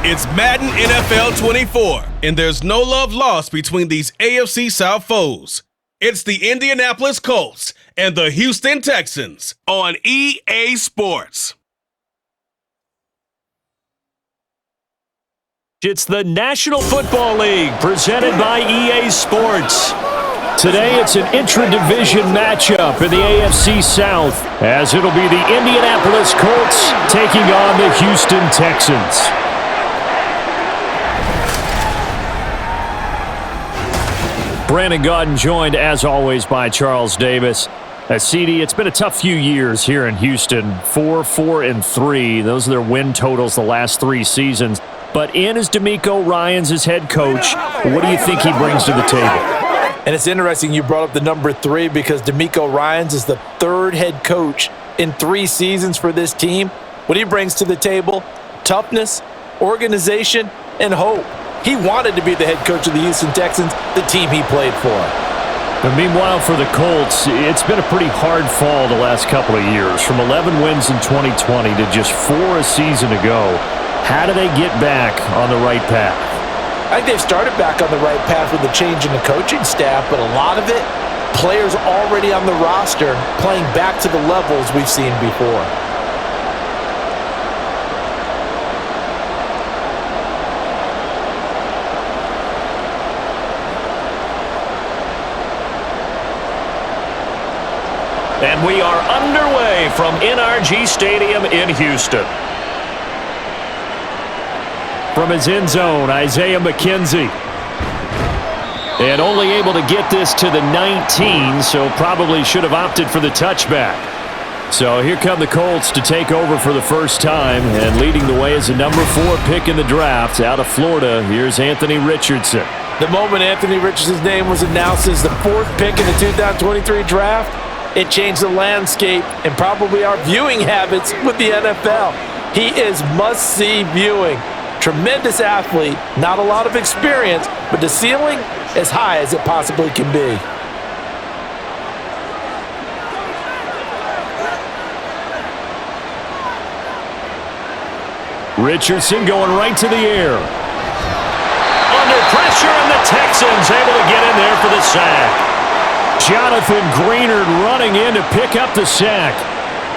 It's Madden NFL 24, and there's no love lost between these AFC South foes. It's the Indianapolis Colts and the Houston Texans on EA Sports. It's the National Football League presented by EA Sports. Today it's an intra-division matchup in the AFC South, as it'll be the Indianapolis Colts taking on the Houston Texans. Brandon Gaudin joined, as always, by Charles Davis. CD, it's been a tough few years here in Houston. 4-4-3. Those are their win totals the last 3 seasons. But in is DeMeco Ryans as head coach. What do you think he brings to the table? And it's interesting you brought up the number 3 because DeMeco Ryans is the 3rd head coach in 3 seasons for this team. What he brings to the table: toughness, organization, and hope. He wanted to be the head coach of the Houston Texans, the team he played for. But meanwhile, for the Colts, it's been a pretty hard fall the last couple of years. From 11 wins in 2020 to just 4 a season ago. How do they get back on the right path? I think they've started back on the right path with the change in the coaching staff, but a lot of it, players already on the roster playing back to the levels we've seen before. And we are underway from NRG Stadium in Houston. From his end zone, Isaiah McKenzie. And only able to get this to the 19, so probably should have opted for the touchback. So here come the Colts to take over for the first time, and leading the way is a number 4 pick in the draft out of Florida. Here's Anthony Richardson. The moment Anthony Richardson's name was announced as the 4th pick in the 2023 draft, it changed the landscape and probably our viewing habits with the NFL. He is must-see viewing. Tremendous athlete, not a lot of experience, but the ceiling as high as it possibly can be. Richardson going right to the air. Under pressure, and the Texans able to get in there for the sack. Jonathan Greenard running in to pick up the sack.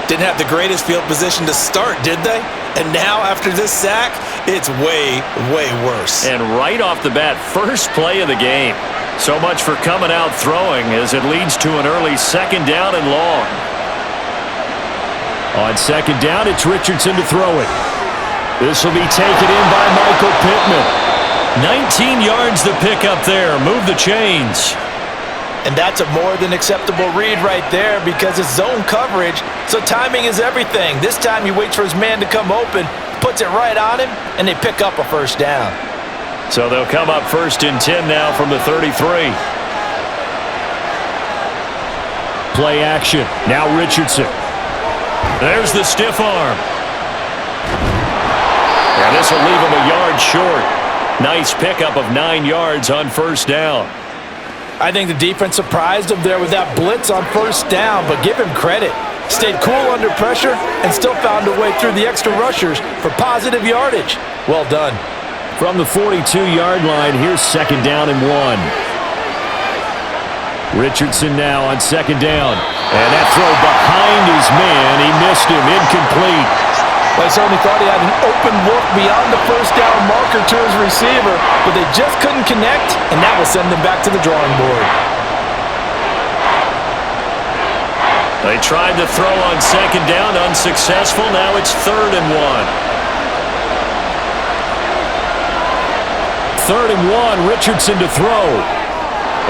Didn't have the greatest field position to start, did they? And now, after this sack, it's way, way worse. And right off the bat, first play of the game. So much for coming out throwing as it leads to an early 2nd down and long. On 2nd down, it's Richardson to throw it. This will be taken in by Michael Pittman. 19 yards to pick up there. Move the chains. And that's a more than acceptable read right there because it's zone coverage, so timing is everything. This time he waits for his man to come open, puts it right on him, and they pick up a first down. So they'll come up 1st and 10 now from the 33. Play action. Now Richardson. There's the stiff arm. And this will leave him a yard short. Nice pickup of 9 yards on 1st down. I think the defense surprised him there with that blitz on 1st down, but give him credit. Stayed cool under pressure and still found a way through the extra rushers for positive yardage. Well done. From the 42-yard line, here's 2nd down and 1. Richardson now on 2nd down. And that throw behind his man. He missed him. Incomplete. Well, he certainly thought he had an open look beyond the 1st down marker to his receiver, but they just couldn't connect, and that will send them back to the drawing board. They tried to throw on 2nd down, unsuccessful. Now it's 3rd and 1. 3rd and 1, Richardson to throw.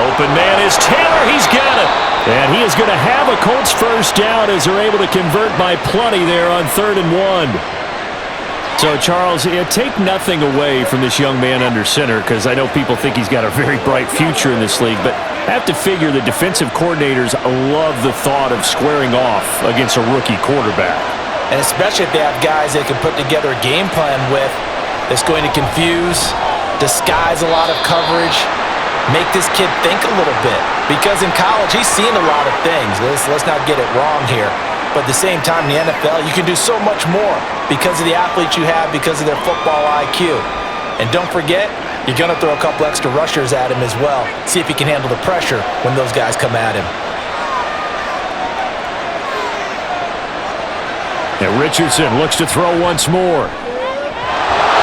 Open man is Taylor. He's got it. And he is going to have a Colts first down as they're able to convert by plenty there on 3rd and 1. So, Charles, take nothing away from this young man under center because I know people think he's got a very bright future in this league, but I have to figure the defensive coordinators love the thought of squaring off against a rookie quarterback. And especially if they have guys they can put together a game plan with that's going to confuse, disguise a lot of coverage, make this kid think a little bit. Because in college, he's seen a lot of things. Let's not get it wrong here. But at the same time, in the NFL, you can do so much more because of the athletes you have, because of their football IQ. And don't forget, you're going to throw a couple extra rushers at him as well. See if he can handle the pressure when those guys come at him. And Richardson looks to throw once more.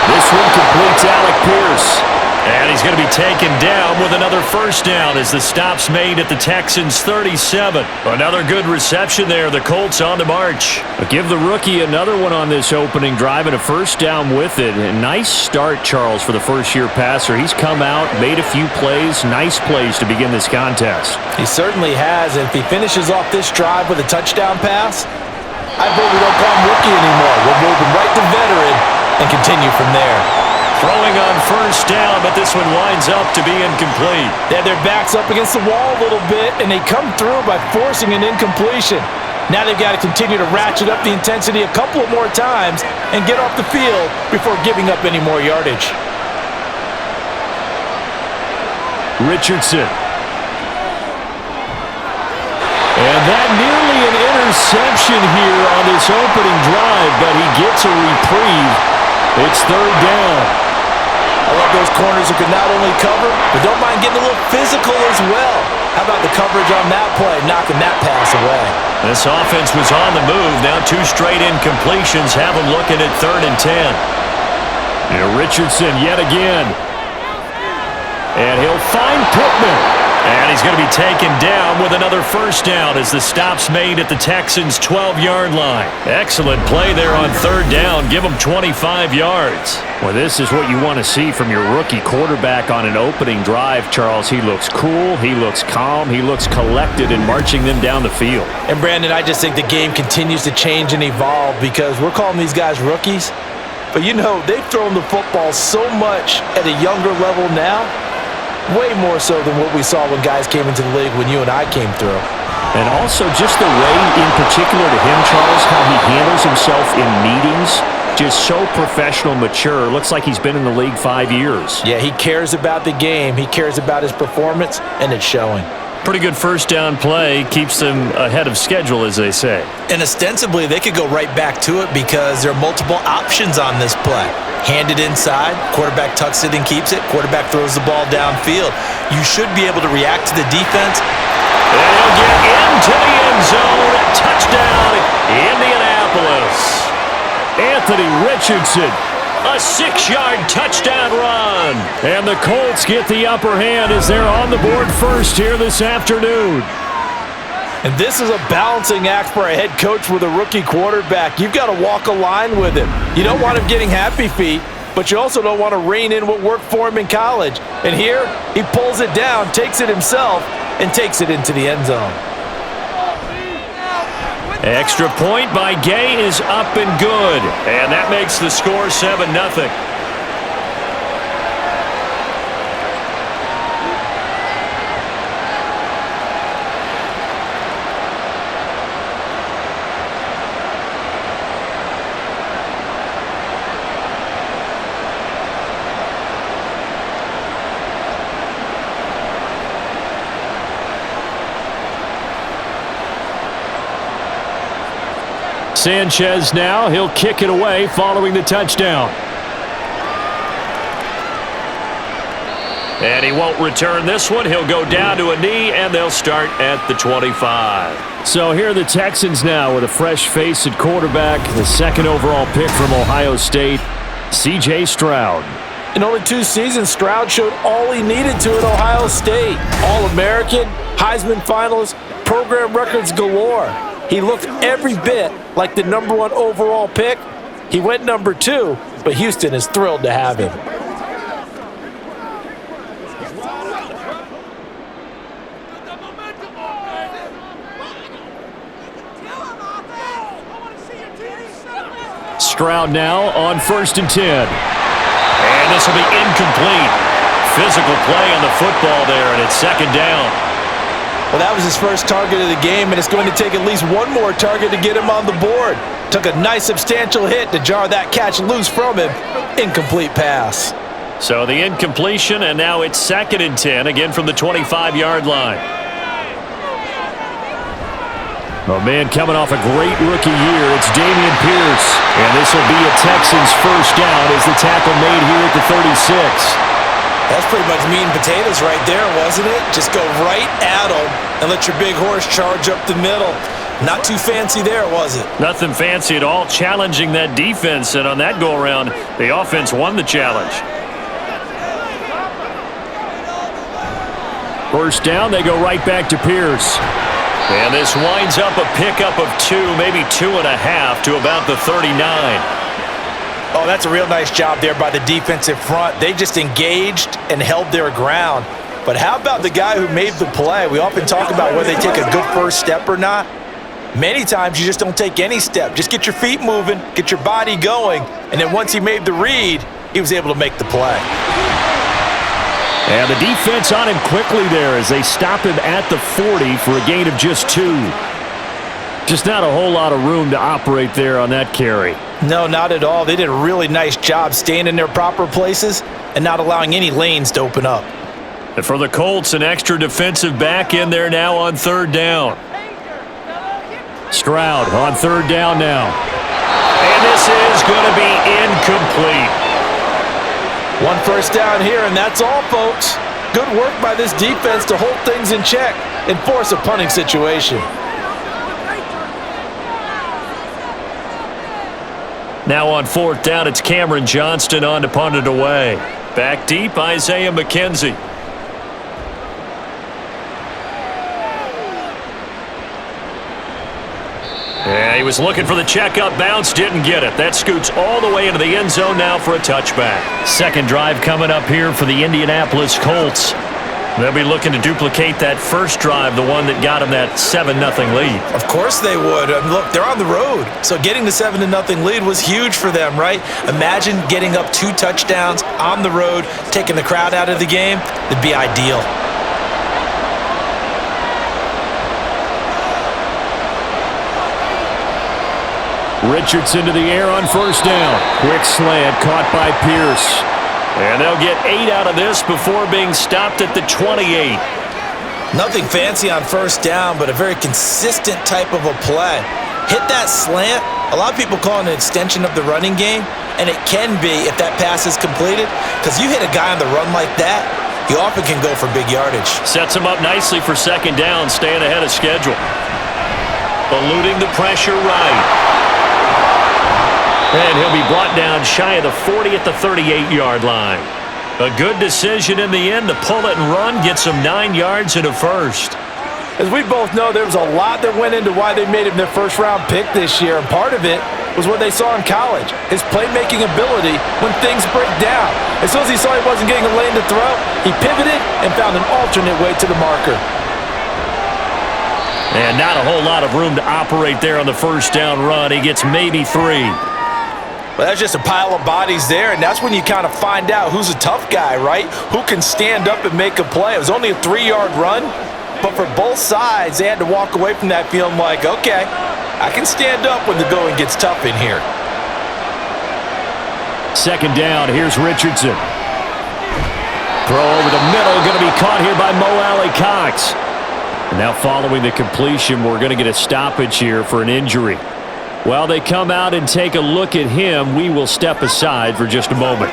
This one completes Alec Pierce. And he's going to be taken down with another first down as the stop's made at the Texans' 37. Another good reception there. The Colts on the march. But give the rookie another one on this opening drive and a first down with it. A nice start, Charles, for the first-year passer. He's come out, made a few plays, nice plays to begin this contest. He certainly has. And if he finishes off this drive with a touchdown pass, I believe we don't call him rookie anymore. We'll move him right to veteran and continue from there. Throwing on first down, but this one winds up to be incomplete. They have their backs up against the wall a little bit, and they come through by forcing an incompletion. Now they've got to continue to ratchet up the intensity a couple of more times and get off the field before giving up any more yardage. Richardson. And that nearly an interception here on this opening drive, but he gets a reprieve. It's third down. I love those corners who can not only cover, but don't mind getting a little physical as well. How about the coverage on that play, knocking that pass away? This offense was on the move. Now 2 straight incompletions have them looking at 3rd and 10. And Richardson yet again. And he'll find Pittman. And he's going to be taken down with another first down as the stop's made at the Texans' 12-yard line. Excellent play there on 3rd down. Give him 25 yards. Well, this is what you want to see from your rookie quarterback on an opening drive, Charles. He looks cool. He looks calm. He looks collected in marching them down the field. And, Brandon, I just think the game continues to change and evolve because we're calling these guys rookies. But, you know, they've thrown the football so much at a younger level now. Way more so than what we saw when guys came into the league when you and I came through. And also just the way, in particular to him, Charles, how he handles himself in meetings. Just so professional, mature. Looks like he's been in the league 5 years. Yeah, he cares about the game. He cares about his performance, and it's showing. Pretty good first down play. Keeps them ahead of schedule, as they say. And ostensibly, they could go right back to it because there are multiple options on this play. Hand it inside, quarterback tucks it and keeps it, quarterback throws the ball downfield. You should be able to react to the defense. And he'll get into the end zone. Touchdown, Indianapolis. Anthony Richardson, a 6-yard touchdown run. And the Colts get the upper hand as they're on the board first here this afternoon. And this is a balancing act for a head coach with a rookie quarterback. You've got to walk a line with him. You don't want him getting happy feet, but you also don't want to rein in what worked for him in college. And here, he pulls it down, takes it himself, and takes it into the end zone. Extra point by Gay is up and good. And that makes the score 7-0. Sanchez now, he'll kick it away following the touchdown. And he won't return this one. He'll go down to a knee, and they'll start at the 25. So here are the Texans now with a fresh face at quarterback, the 2nd overall pick from Ohio State, C.J. Stroud. In only 2 seasons, Stroud showed all he needed to at Ohio State. All-American, Heisman finalist, program records galore. He looked every bit like the #1 overall pick. He went number 2, but Houston is thrilled to have him. Stroud now on 1st and 10. And this will be incomplete. Physical play on the football there, and it's 2nd down. Well, that was his first target of the game, and it's going to take at least one more target to get him on the board. Took a nice substantial hit to jar that catch loose from him. Incomplete pass. So the incompletion, and now it's 2nd and 10, again from the 25-yard line. Oh, man, coming off a great rookie year, it's Dameon Pierce. And this will be a Texans first down as the tackle made here at the 36. That's pretty much meat and potatoes right there, wasn't it? Just go right at them and let your big horse charge up the middle. Not too fancy there, was it? Nothing fancy at all, challenging that defense. And on that go-around, the offense won the challenge. First down, they go right back to Pierce. And this winds up a pickup of 2, maybe 2.5 to about the 39. Oh, that's a real nice job there by the defensive front. They just engaged and held their ground. But how about the guy who made the play? We often talk about whether they take a good first step or not. Many times you just don't take any step. Just get your feet moving, get your body going, and then once he made the read, he was able to make the play. And the defense on him quickly there as they stop him at the 40 for a gain of just 2. Just not a whole lot of room to operate there on that carry. No, not at all. They did a really nice job staying in their proper places and not allowing any lanes to open up. And for the Colts, an extra defensive back in there now on third down. Stroud on third down now. And this is going to be incomplete. One first down here, and that's all, folks. Good work by this defense to hold things in check and force a punting situation. Now on fourth down, it's Cameron Johnston on to punt it away. Back deep, Isaiah McKenzie. Yeah, he was looking for the checkup bounce, didn't get it. That scoots all the way into the end zone now for a touchback. Second drive coming up here for the Indianapolis Colts. They'll be looking to duplicate that first drive, the one that got them that 7-0 lead. Of course they would. Look, they're on the road, so getting the 7-0 lead was huge for them, right? Imagine getting up 2 touchdowns on the road, taking the crowd out of the game. It'd be ideal. Richardson to the air on first down. Quick slant caught by Pierce. And they'll get 8 out of this before being stopped at the 28. Nothing fancy on first down, but a very consistent type of a play. Hit that slant. A lot of people call it an extension of the running game, and it can be if that pass is completed, because you hit a guy on the run like that, he often can go for big yardage. Sets him up nicely for second down, staying ahead of schedule. Eluding the pressure right. And he'll be brought down shy of the 40 at the 38-yard line. A good decision in the end to pull it and run, get some 9 yards and a first. As we both know, there was a lot that went into why they made him their first-round pick this year, and part of it was what they saw in college, his playmaking ability when things break down. As soon as he saw he wasn't getting a lane to throw, he pivoted and found an alternate way to the marker. And not a whole lot of room to operate there on the first down run. He gets maybe 3. Well, that's just a pile of bodies there, and that's when you kind of find out who's a tough guy, right? Who can stand up and make a play. It was only a 3-yard run, but for both sides, they had to walk away from that feeling like, okay, I can stand up when the going gets tough in here. Second down, here's Richardson. Throw over the middle, going to be caught here by Mo Alley-Cox. Now following the completion, we're going to get a stoppage here for an injury. While they come out and take a look at him, we will step aside for just a moment.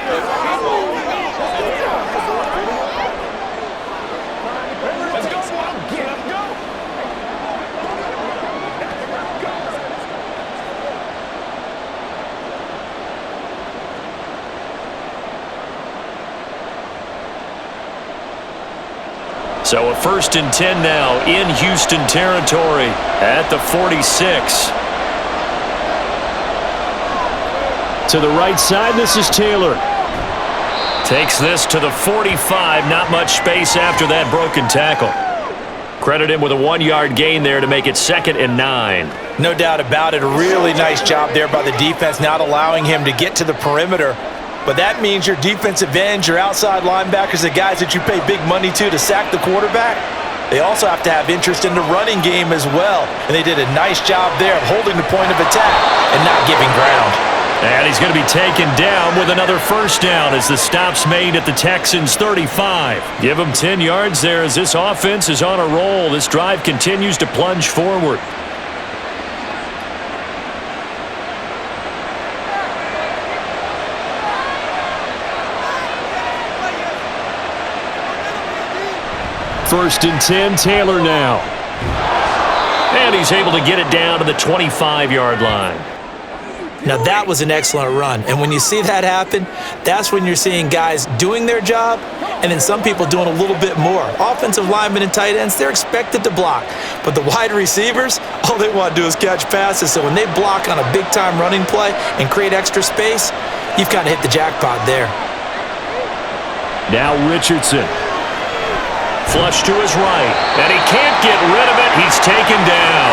So a 1st and 10 now in Houston territory at the 46. To the right side, this is Taylor. Takes this to the 45. Not much space after that broken tackle. Credit him with a 1-yard gain there to make it 2nd and 9. No doubt about it. A really nice job there by the defense, not allowing him to get to the perimeter. But that means your defensive ends, your outside linebackers, the guys that you pay big money to sack the quarterback, they also have to have interest in the running game as well. And they did a nice job there of holding the point of attack and not giving ground. And he's going to be taken down with another first down as the stop's made at the Texans' 35. Give him 10 yards there as this offense is on a roll. This drive continues to plunge forward. First and 10, Taylor now. And he's able to get it down to the 25-yard line. Now that was an excellent run, and when you see that happen, that's when you're seeing guys doing their job and then some people doing a little bit more. Offensive linemen and tight ends, they're expected to block, but the wide receivers, all they want to do is catch passes. So when they block on a big-time running play and create extra space, you've kind of hit the jackpot there. Now Richardson. Flush to his right, and he can't get rid of it. He's taken down.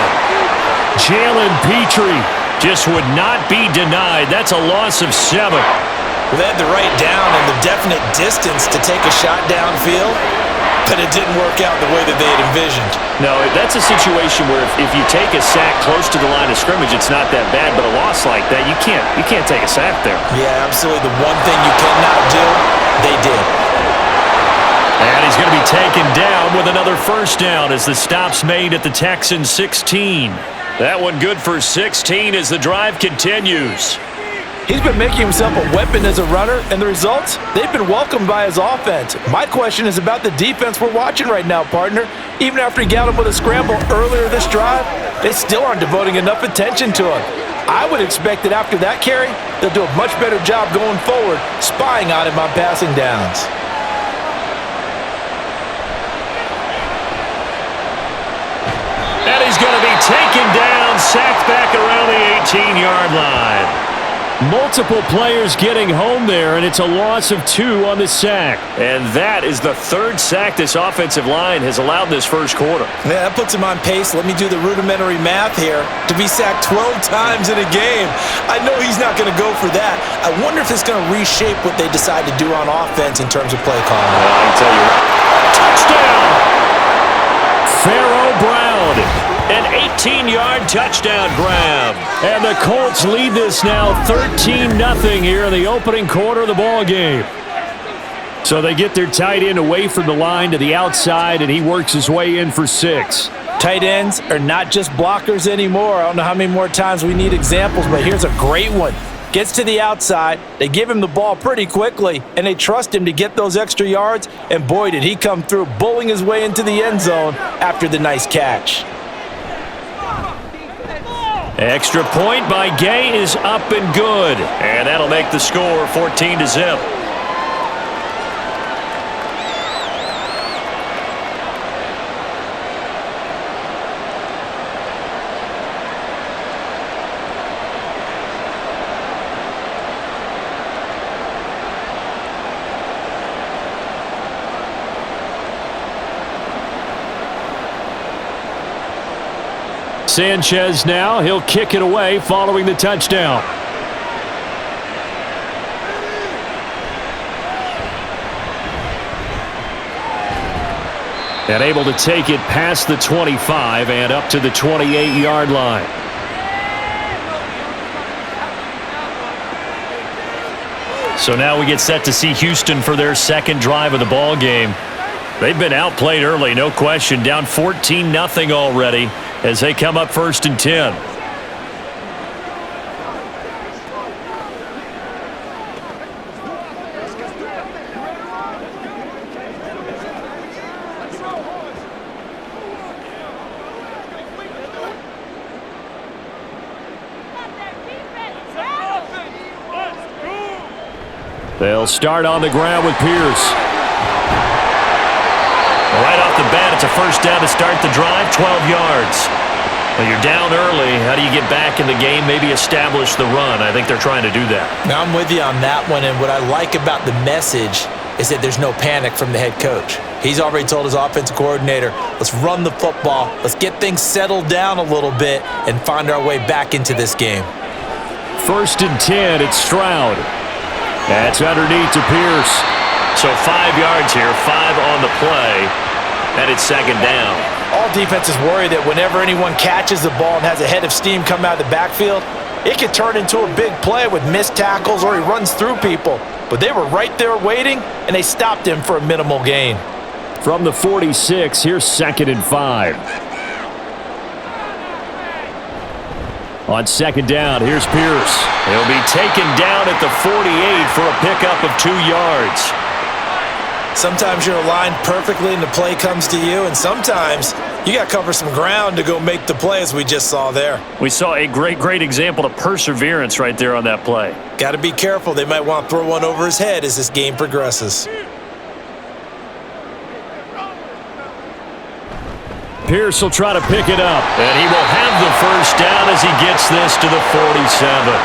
Jalen Petrie just would not be denied. That's a loss of 7. Well, they had the right down and the definite distance to take a shot downfield, but it didn't work out the way that they had envisioned. No, that's a situation where if you take a sack close to the line of scrimmage, it's not that bad, but a loss like that, you can't take a sack there. Yeah, absolutely. The one thing you cannot do, they did. And he's going to be taken down with another first down as the stop's made at the Texans 16. That one good for 16 as the drive continues. He's been making himself a weapon as a runner, and the results, they've been welcomed by his offense. My question is about the defense we're watching right now, partner. Even after he got him with a scramble earlier this drive, they still aren't devoting enough attention to him. I would expect that after that carry, they'll do a much better job going forward, spying on him on passing downs. And he's going to be taken down, sacked back around the 18-yard line. Multiple players getting home there, and it's a loss of 2 on the sack. And that is the 3rd sack this offensive line has allowed this first quarter. Yeah, that puts him on pace. Let me do the rudimentary math here. To be sacked 12 times in a game. I know he's not going to go for that. I wonder if it's going to reshape what they decide to do on offense in terms of play calling. I can tell you what. Touchdown! Pharaoh Brown, an 18-yard touchdown grab. And the Colts lead this now 13-0 here in the opening quarter of the ball game. So they get their tight end away from the line to the outside, and he works his way in for 6. Tight ends are not just blockers anymore. I don't know how many more times we need examples, but here's a great one. Gets to the outside, they give him the ball pretty quickly, and they trust him to get those extra yards, and boy, did he come through, bullying his way into the end zone after the nice catch. Extra point by Gay is up and good, and that'll make the score 14-0. Sanchez now, he'll kick it away following the touchdown. And able to take it past the 25 and up to the 28-yard line. So now we get set to see Houston for their second drive of the ball game. They've been outplayed early, no question, down 14-0 already as they come up 1st and 10. They'll start on the ground with Pierce. Right off the bat, it's a first down to start the drive, 12 yards. Well, you're down early. How do you get back in the game, maybe establish the run? I think they're trying to do that. Now, I'm with you on that one, and what I like about the message is that there's no panic from the head coach. He's already told his offensive coordinator, let's run the football, let's get things settled down a little bit and find our way back into this game. 1st and 10, it's Stroud. That's underneath to Pierce. So 5 yards here, 5 on the play, and it's 2nd down. All defenses worry that whenever anyone catches the ball and has a head of steam come out of the backfield, it could turn into a big play with missed tackles or he runs through people. But they were right there waiting, and they stopped him for a minimal gain. From the 46, here's 2nd and 5. On 2nd down, here's Pierce. He'll be taken down at the 48 for a pickup of 2 yards. Sometimes you're aligned perfectly and the play comes to you, and sometimes you got to cover some ground to go make the play, as we just saw there. We saw a great example of perseverance right there on that play. Got to be careful. They might want to throw one over his head as this game progresses. Pierce will try to pick it up, and he will have the first down as he gets this to the 47.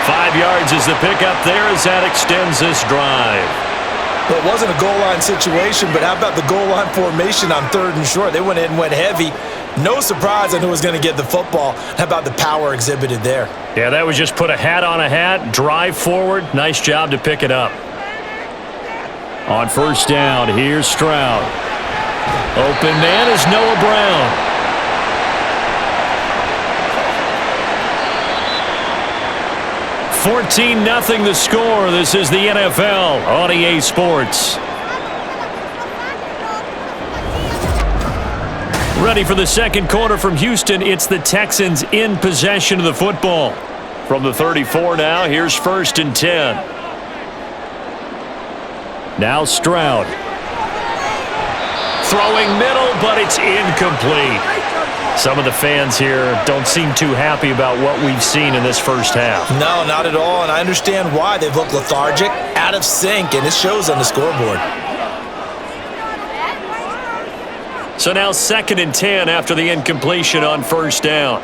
5 yards is the pickup there as that extends this drive. Well, it wasn't a goal line situation, but how about the goal line formation on 3rd and short? They went in and went heavy. No surprise on who was going to get the football. How about the power exhibited there? Yeah, that was just put a hat on a hat, drive forward. Nice job to pick it up. On 1st down, here's Stroud. Open man is Noah Brown. 14-0 the score. This is the NFL on EA Sports. Ready for the second quarter from Houston. It's the Texans in possession of the football. From the 34 now, here's 1st and 10. Now Stroud. Throwing middle, but it's incomplete. Some of the fans here don't seem too happy about what we've seen in this first half. No, not at all, and I understand why. They've looked lethargic, out of sync, and it shows on the scoreboard. So now 2nd and 10 after the incompletion on 1st down.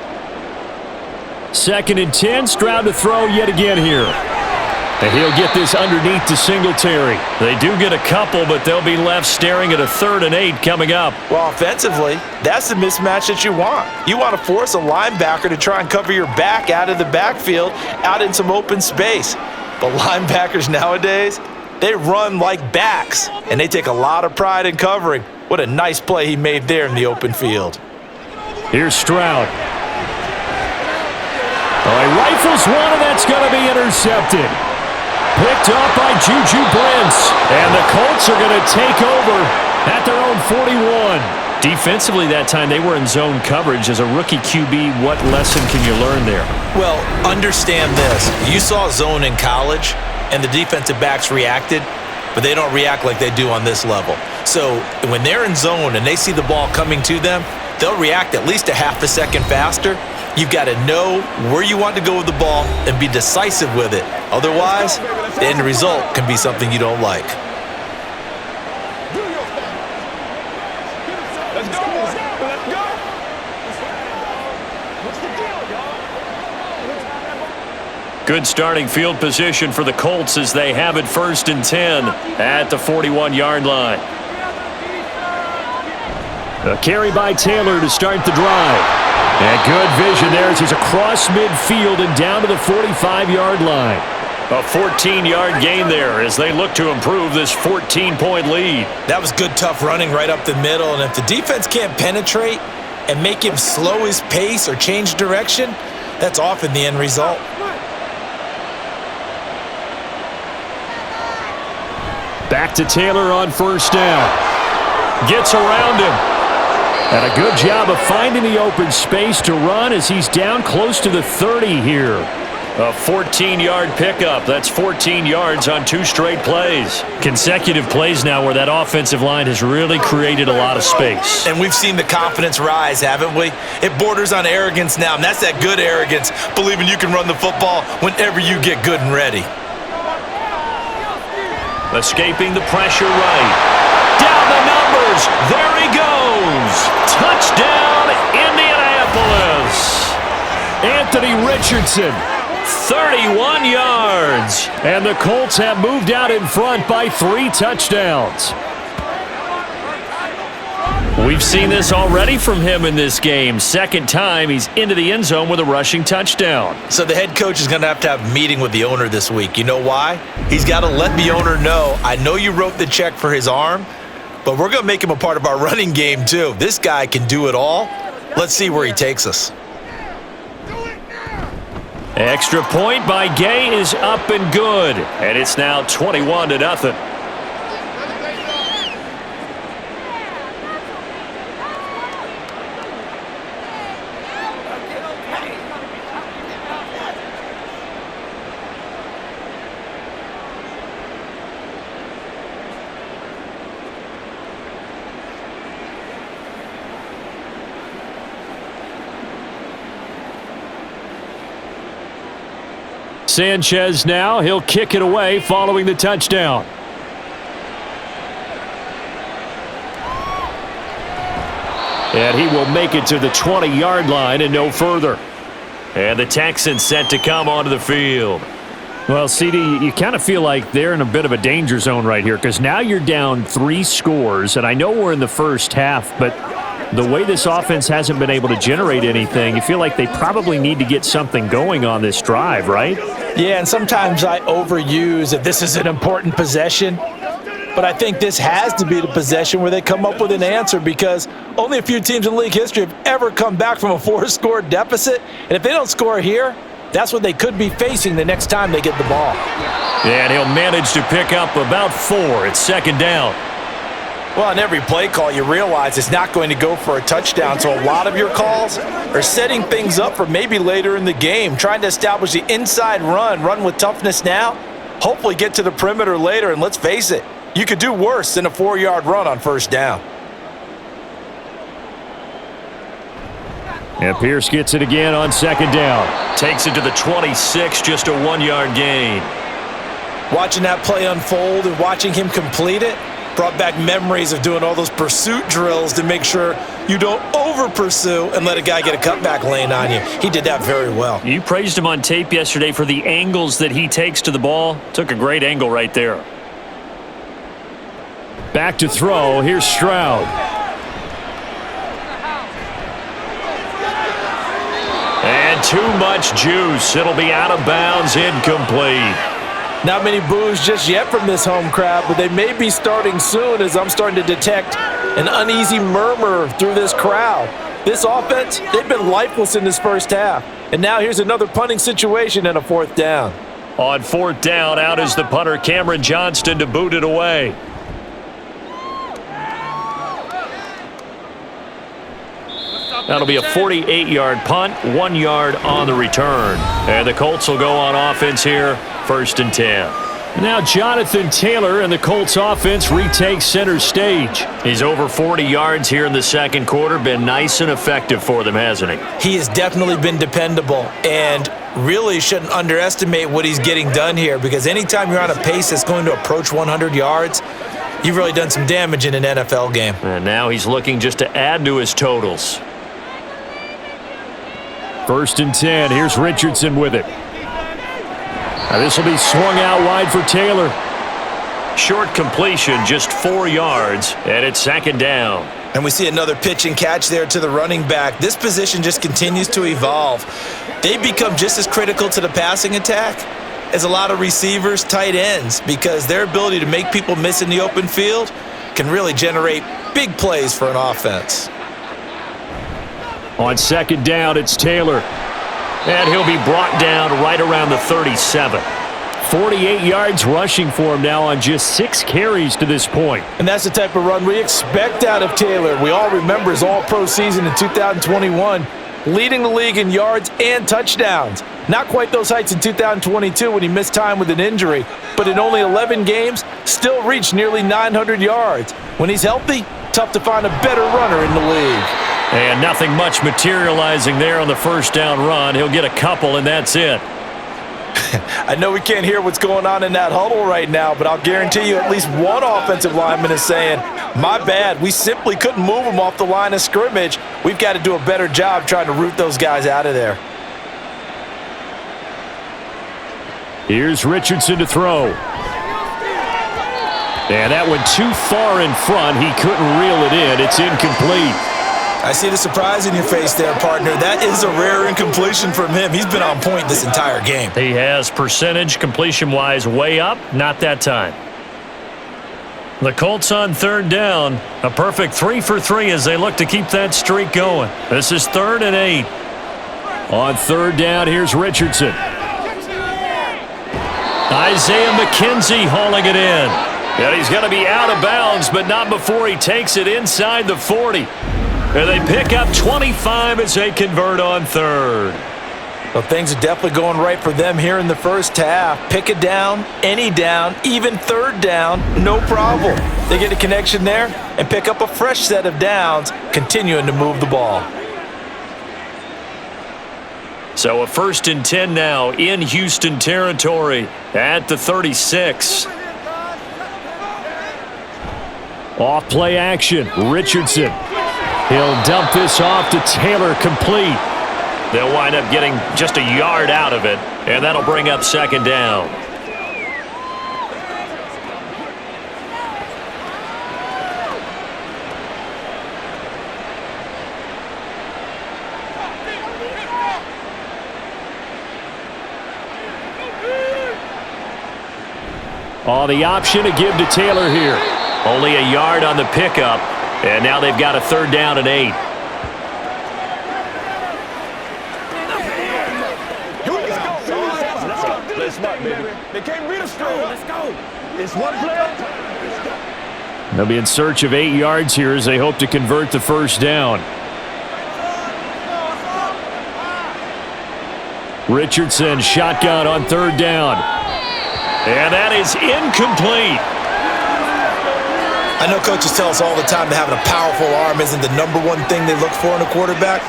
2nd and 10, Stroud to throw yet again here. And he'll get this underneath to Singletary. They do get a couple, but they'll be left staring at a 3rd and 8 coming up. Well, offensively, that's the mismatch that you want. You want to force a linebacker to try and cover your back out of the backfield, out in some open space. But linebackers nowadays, they run like backs, and they take a lot of pride in covering. What a nice play he made there in the open field. Here's Stroud. Oh, he rifles one, and that's going to be intercepted. Picked up by Juju Brents. And the Colts are going to take over at their own 41. Defensively that time, they were in zone coverage. As a rookie QB, what lesson can you learn there? Well, understand this. You saw zone in college, and the defensive backs reacted, but they don't react like they do on this level. So when they're in zone and they see the ball coming to them, they'll react at least a half a second faster. You've got to know where you want to go with the ball and be decisive with it. Otherwise, the end result can be something you don't like. Good starting field position for the Colts as they have it 1st and 10 at the 41-yard line. A carry by Taylor to start the drive. And good vision there as he's across midfield and down to the 45-yard line. A 14-yard gain there as they look to improve this 14-point lead. That was good, tough running right up the middle. And if the defense can't penetrate and make him slow his pace or change direction, that's often the end result. Back to Taylor on 1st down. Gets around him. And a good job of finding the open space to run as he's down close to the 30 here. A 14-yard pickup. That's 14 yards on 2 straight plays. Consecutive plays now where that offensive line has really created a lot of space. And we've seen the confidence rise, haven't we? It borders on arrogance now, and that's that good arrogance, believing you can run the football whenever you get good and ready. Escaping the pressure right. Down the numbers. There he goes. Touchdown, Indianapolis. Anthony Richardson, 31 yards. And the Colts have moved out in front by 3 touchdowns. We've seen this already from him in this game. 2nd time he's into the end zone with a rushing touchdown. So the head coach is going to have a meeting with the owner this week. You know why? He's got to let the owner know, I know you wrote the check for his arm, but we're going to make him a part of our running game too. This guy can do it all. Let's see where he takes us. Extra point by Gay is up and good. And it's now 21-0. Sanchez now. He'll kick it away following the touchdown. And he will make it to the 20-yard line and no further. And the Texans set to come onto the field. Well, CD, you kind of feel like they're in a bit of a danger zone right here because now you're down 3 scores, and I know we're in the first half, but the way this offense hasn't been able to generate anything, you feel like they probably need to get something going on this drive, right? Yeah, and sometimes I overuse that this is an important possession, but I think this has to be the possession where they come up with an answer because only a few teams in league history have ever come back from a 4-score deficit, and if they don't score here, that's what they could be facing the next time they get the ball. And he'll manage to pick up about 4. It's second down. Well, on every play call, you realize it's not going to go for a touchdown, so a lot of your calls are setting things up for maybe later in the game, trying to establish the inside run with toughness now, hopefully get to the perimeter later, and let's face it, you could do worse than a 4-yard run on first down. And Pierce gets it again on second down. Takes it to the 26, just a 1-yard gain. Watching that play unfold and watching him complete it brought back memories of doing all those pursuit drills to make sure you don't over-pursue and let a guy get a cutback lane on you. He did that very well. You praised him on tape yesterday for the angles that he takes to the ball. Took a great angle right there. Back to throw. Here's Stroud. And too much juice. It'll be out of bounds, incomplete. Not many boos just yet from this home crowd, but they may be starting soon as I'm starting to detect an uneasy murmur through this crowd. This offense, they've been lifeless in this first half. And now here's another punting situation and a 4th down. On 4th down, out is the punter, Cameron Johnston, to boot it away. That'll be a 48-yard punt, 1 yard on the return. And the Colts will go on offense here, 1st and 10. Now Jonathan Taylor and the Colts offense retakes center stage. He's over 40 yards here in the second quarter. Been nice and effective for them, hasn't he? He has definitely been dependable and really shouldn't underestimate what he's getting done here because anytime you're on a pace that's going to approach 100 yards, you've really done some damage in an NFL game. And now he's looking just to add to his totals. 1st and 10. Here's Richardson with it. Now this will be swung out wide for Taylor. Short completion, just 4 yards, and it's second down. And we see another pitch and catch there to the running back. This position just continues to evolve. They become just as critical to the passing attack as a lot of receivers, tight ends, because their ability to make people miss in the open field can really generate big plays for an offense. On second down, it's Taylor. And he'll be brought down right around the 37. 48 yards rushing for him now on just 6 carries to this point. And that's the type of run we expect out of Taylor. We all remember his all-pro season in 2021, leading the league in yards and touchdowns. Not quite those heights in 2022 when he missed time with an injury, but in only 11 games, still reached nearly 900 yards. When he's healthy, tough to find a better runner in the league. And nothing much materializing there on the first down run. He'll get a couple, and that's it. I know we can't hear what's going on in that huddle right now, but I'll guarantee you at least one offensive lineman is saying, my bad, we simply couldn't move them off the line of scrimmage. We've got to do a better job trying to root those guys out of there. Here's Richardson to throw. And that went too far in front. He couldn't reel it in. It's incomplete. I see the surprise in your face there, partner. That is a rare incompletion from him. He's been on point this entire game. He has percentage completion-wise way up. Not that time. The Colts on 3rd down. A perfect 3 for 3 as they look to keep that streak going. This is 3rd and 8. On 3rd down, here's Richardson. Isaiah McKenzie hauling it in. And he's going to be out of bounds, but not before he takes it inside the 40. And they pick up 25 as they convert on 3rd. Well, things are definitely going right for them here in the first half. Pick a down, any down, even 3rd down, no problem. They get a connection there and pick up a fresh set of downs, continuing to move the ball. So a 1st and 10 now in Houston territory at the 36. Off play action. Richardson. He'll dump this off to Taylor, complete. They'll wind up getting just a yard out of it, and that'll bring up 2nd down. Oh, the option to give to Taylor here. Only a yard on the pickup, and now they've got a 3rd down and 8. They can't beat us straight. Let's go. It's one play. They'll be in search of 8 yards here as they hope to convert the 1st down. Richardson shotgun on 3rd down. And that is incomplete. I know coaches tell us all the time that having a powerful arm isn't the #1 thing they look for in a quarterback.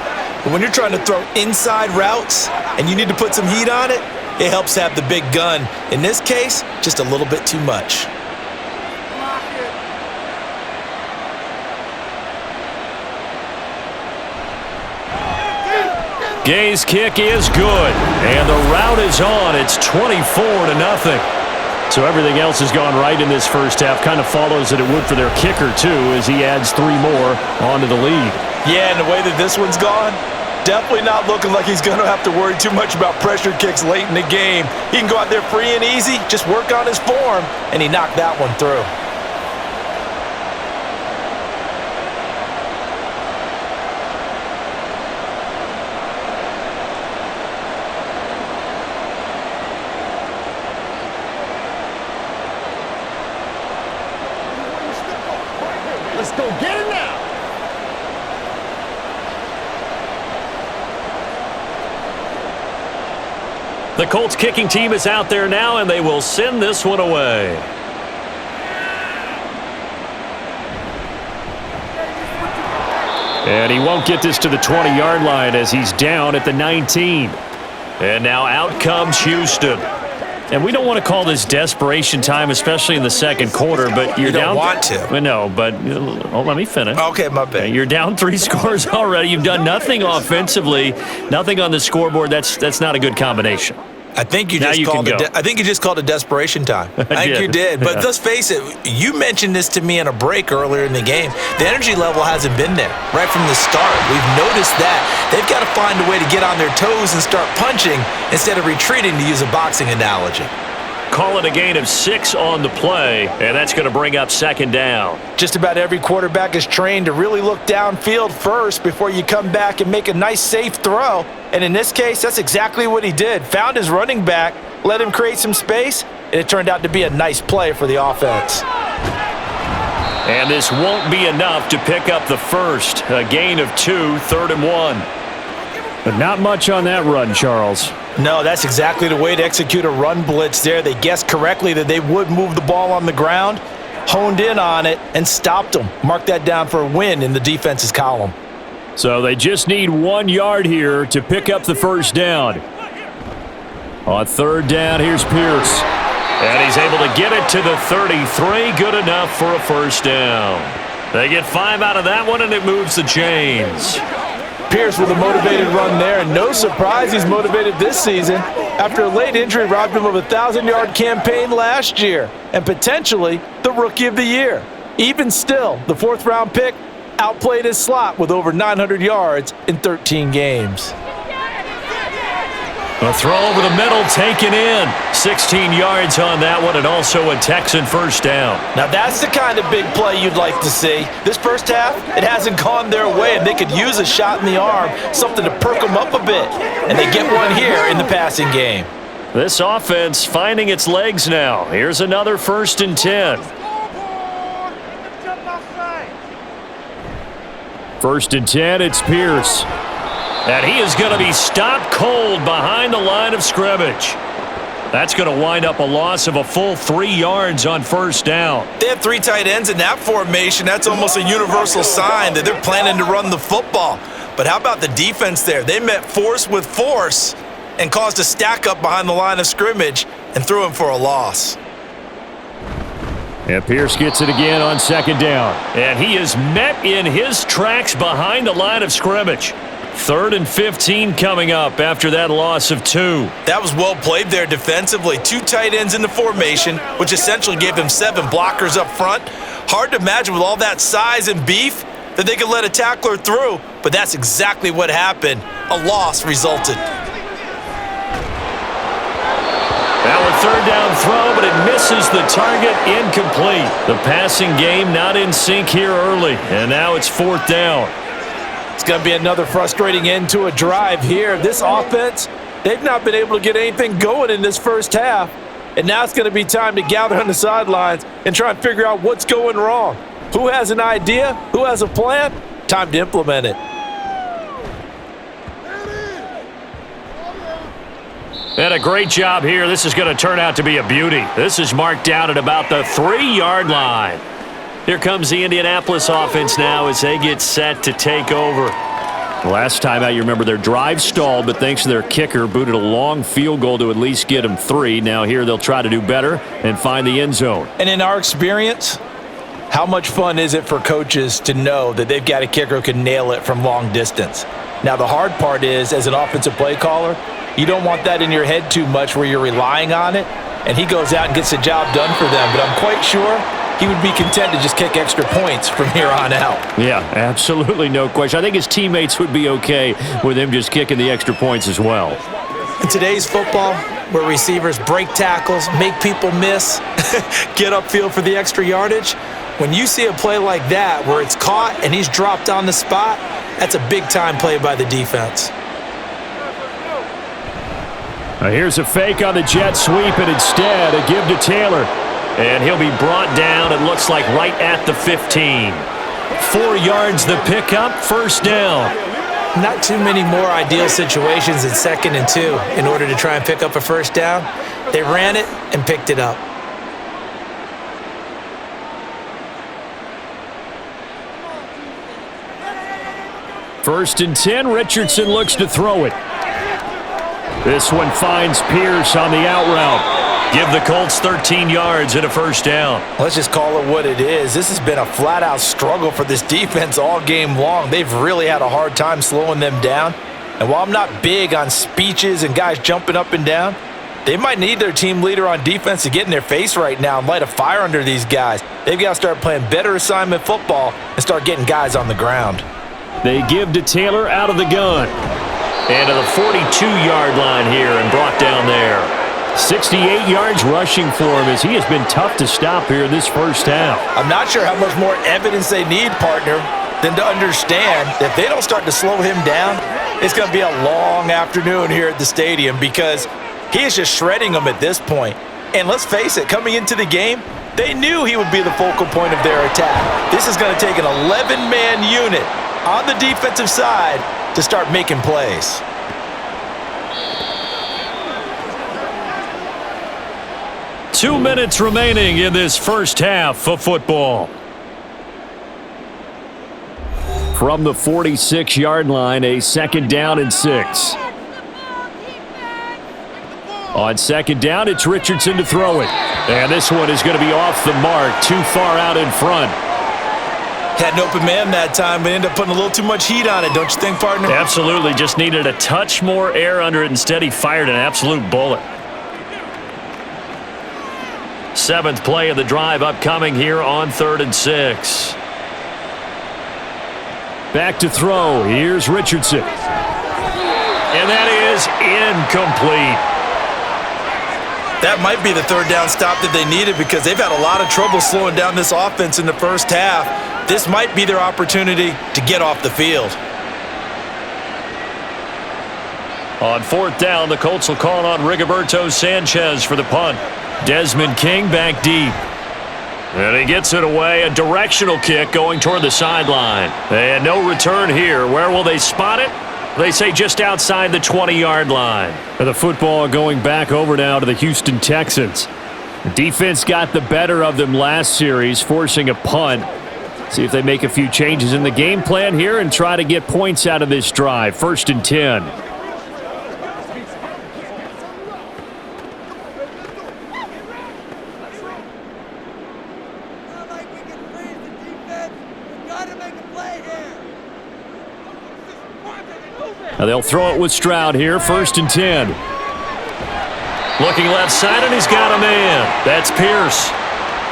But when you're trying to throw inside routes and you need to put some heat on it, it helps have the big gun. In this case, just a little bit too much. Gay's kick is good, and the route is on. It's 24-0. So everything else has gone right in this first half. Kind of follows that it would for their kicker, too, as he adds 3 more onto the lead. Yeah, and the way that this one's gone, definitely not looking like he's going to have to worry too much about pressure kicks late in the game. He can go out there free and easy, just work on his form, and he knocked that one through. Let's go get it now. The Colts kicking team is out there now, and they will send this one away. And he won't get this to the 20-yard line as he's down at the 19. And now out comes Houston. And we don't want to call this desperation time, especially in the second quarter, but you're down. You don't want to. I know, but let me finish. Okay, my bad. You're down 3 scores already. You've done nothing offensively, nothing on the scoreboard. That's not a good combination. I think you just called it desperation time. I think you did. But let's face it, you mentioned this to me in a break earlier in the game. The energy level hasn't been there right from the start. We've noticed that. They've got to find a way to get on their toes and start punching instead of retreating, to use a boxing analogy. Call it a gain of 6 on the play, and that's going to bring up 2nd down. Just about every quarterback is trained to really look downfield first before you come back and make a nice, safe throw. And in this case, that's exactly what he did. Found his running back, let him create some space, and it turned out to be a nice play for the offense. And this won't be enough to pick up the first. A gain of 2, 3rd and 1. But not much on that run, Charles. No, that's exactly the way to execute a run blitz there. They guessed correctly that they would move the ball on the ground, honed in on it, and stopped them. Mark that down for a win in the defense's column. So they just need 1 yard here to pick up the first down. On 3rd down, here's Pierce. And he's able to get it to the 33. Good enough for a first down. They get 5 out of that one, and it moves the chains. Pierce with a motivated run there, and no surprise he's motivated this season after a late injury robbed him of a 1,000-yard campaign last year and potentially the Rookie of the Year. Even still, the 4th-round pick outplayed his slot with over 900 yards in 13 games. A throw over the middle taken in. 16 yards on that one, and also a Texan first down. Now that's the kind of big play you'd like to see. This first half, it hasn't gone their way, and they could use a shot in the arm, something to perk them up a bit. And they get one here in the passing game. This offense finding its legs now. Here's another 1st and 10. 1st and 10, it's Pierce. And he is going to be stopped cold behind the line of scrimmage. That's going to wind up a loss of a full 3 yards on first down. They have 3 tight ends in that formation. That's almost a universal sign that they're planning to run the football. But how about the defense there? They met force with force and caused a stack up behind the line of scrimmage and threw him for a loss. And Pierce gets it again on second down. And he is met in his tracks behind the line of scrimmage. 3rd and 15 coming up after that loss of 2. That was well played there defensively. 2 tight ends in the formation, which essentially gave them 7 blockers up front. Hard to imagine with all that size and beef that they could let a tackler through, but that's exactly what happened. A loss resulted. Now a 3rd down throw, but it misses the target, incomplete. The passing game not in sync here early, and now it's 4th down. It's going to be another frustrating end to a drive here. This offense, they've not been able to get anything going in this first half, and now it's going to be time to gather on the sidelines and try and figure out what's going wrong. Who has an idea? Who has a plan? Time to implement it. And a great job here. This is going to turn out to be a beauty. This is marked down at about the 3-yard line. Here comes the Indianapolis offense now as they get set to take over. Last time out, you remember their drive stalled, but thanks to their kicker, booted a long field goal to at least get them 3. Now here they'll try to do better and find the end zone. And in our experience, how much fun is it for coaches to know that they've got a kicker who can nail it from long distance? Now the hard part is, as an offensive play caller, you don't want that in your head too much where you're relying on it, and he goes out and gets the job done for them. But I'm quite sure he would be content to just kick extra points from here on out. Yeah, absolutely no question. I think his teammates would be okay with him just kicking the extra points as well. In today's football, where receivers break tackles, make people miss, get upfield for the extra yardage, when you see a play like that where it's caught and he's dropped on the spot, that's a big-time play by the defense. Now here's a fake on the jet sweep, and instead a give to Taylor. And he'll be brought down, it looks like, right at the 15. 4 yards the pickup, 1st down. Not too many more ideal situations in 2nd and 2 in order to try and pick up a 1st down. They ran it and picked it up. First and 10, Richardson looks to throw it. This one finds Pierce on the out route. Give the Colts 13 yards and a 1st down. Let's just call it what it is. This has been a flat-out struggle for this defense all game long. They've really had a hard time slowing them down. And while I'm not big on speeches and guys jumping up and down, they might need their team leader on defense to get in their face right now and light a fire under these guys. They've got to start playing better assignment football and start getting guys on the ground. They give to Taylor out of the gun. And to the 42-yard line here and brought down there. 68 yards rushing for him as he has been tough to stop here this first half. I'm not sure how much more evidence they need, partner, than to understand that if they don't start to slow him down, it's going to be a long afternoon here at the stadium because he is just shredding them at this point. And let's face it, coming into the game, they knew he would be the focal point of their attack. This is going to take an 11-man unit on the defensive side to start making plays. Two minutes remaining in this first half of football. From the 46-yard line, a 2nd down and 6. On 2nd down, it's Richardson to throw it. And this one is going to be off the mark, too far out in front. Had an open man that time, but ended up putting a little too much heat on it, don't you think, partner? Absolutely. Just needed a touch more air under it. Instead, he fired an absolute bullet. 7th play of the drive upcoming here on 3rd and 6. Back to throw. Here's Richardson. And that is incomplete. That might be the 3rd down stop that they needed because they've had a lot of trouble slowing down this offense in the first half. This might be their opportunity to get off the field. On 4th down, the Colts will call on Rigoberto Sanchez for the punt. Desmond King back deep. And he gets it away. A directional kick going toward the sideline. And no return here. Where will they spot it? They say just outside the 20-yard line. And the football going back over now to the Houston Texans. The defense got the better of them last series, forcing a punt. See if they make a few changes in the game plan here and try to get points out of this drive. 1st and 10. Now they'll throw it with Stroud here. 1st and 10. Looking left side, and he's got a man. That's Pierce.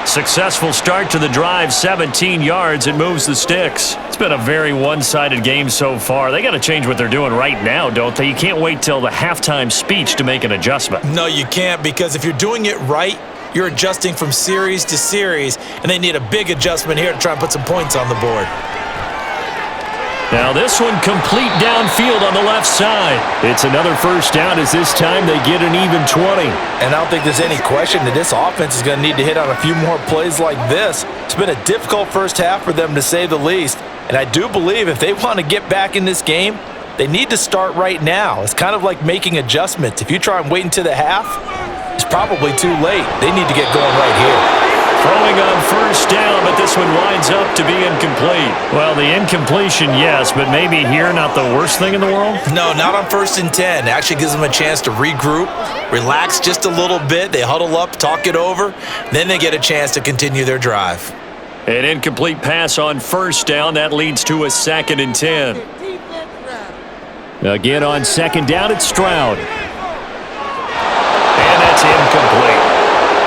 Successful start to the drive, 17 yards, and moves the sticks. It's been a very one-sided game so far. They got to change what they're doing right now, don't they? You can't wait till the halftime speech to make an adjustment. No, you can't, because if you're doing it right, you're adjusting from series to series, and they need a big adjustment here to try and put some points on the board. Now this one complete downfield on the left side. It's another 1st down as this time they get an even 20. And I don't think there's any question that this offense is going to need to hit on a few more plays like this. It's been a difficult first half for them, to say the least. And I do believe if they want to get back in this game, they need to start right now. It's kind of like making adjustments. If you try and wait until the half, it's probably too late. They need to get going right here. Throwing on 1st down, but this one winds up to be incomplete. Well, the incompletion, yes, but maybe here not the worst thing in the world? No, not on 1st and 10. It actually gives them a chance to regroup, relax just a little bit. They huddle up, talk it over. Then they get a chance to continue their drive. An incomplete pass on 1st down. That leads to a 2nd and 10. Again on 2nd down, it's Stroud. And that's incomplete.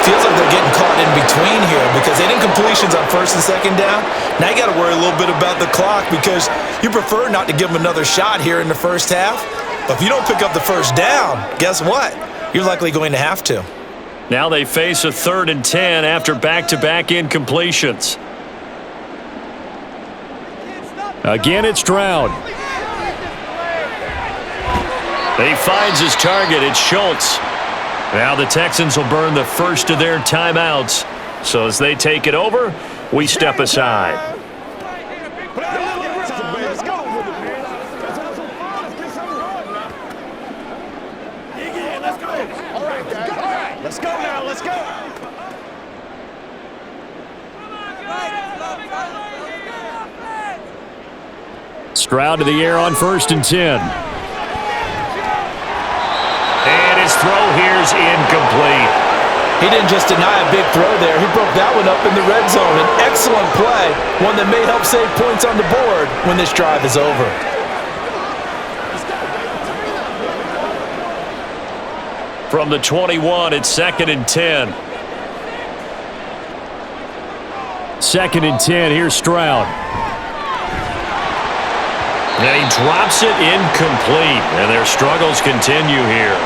Feels like they're getting caught in between here because they didn't completions on 1st and 2nd down. Now you got to worry a little bit about the clock because you prefer not to give them another shot here in the first half. But if you don't pick up the 1st down, guess what? You're likely going to have to. Now they face a 3rd and 10 after back-to-back incompletions. Again, it's Stroud. He finds his target. It's Schultz. Now the Texans will burn the first of their timeouts. So as they take it over, we step aside. Let's go now, let's go. Stroud to the air on 1st and 10. And his throw here's incomplete. He didn't just deny a big throw there. He broke that one up in the red zone. An excellent play, one that may help save points on the board when this drive is over. From the 21, it's 2nd and 10. 2nd and 10, here's Stroud. And he drops it incomplete, and their struggles continue here.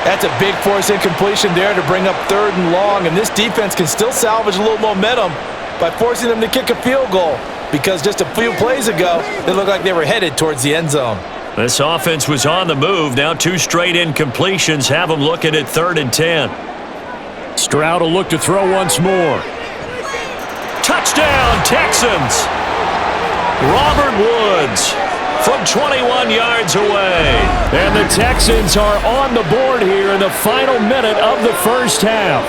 That's a big force incompletion there to bring up 3rd and long, and this defense can still salvage a little momentum by forcing them to kick a field goal because just a few plays ago, they looked like they were headed towards the end zone. This offense was on the move. Now 2 straight incompletions have them looking at 3rd and 10. Stroud will look to throw once more. Touchdown, Texans! Robert Woods from 21 yards away. And the Texans are on the board here in the final minute of the first half.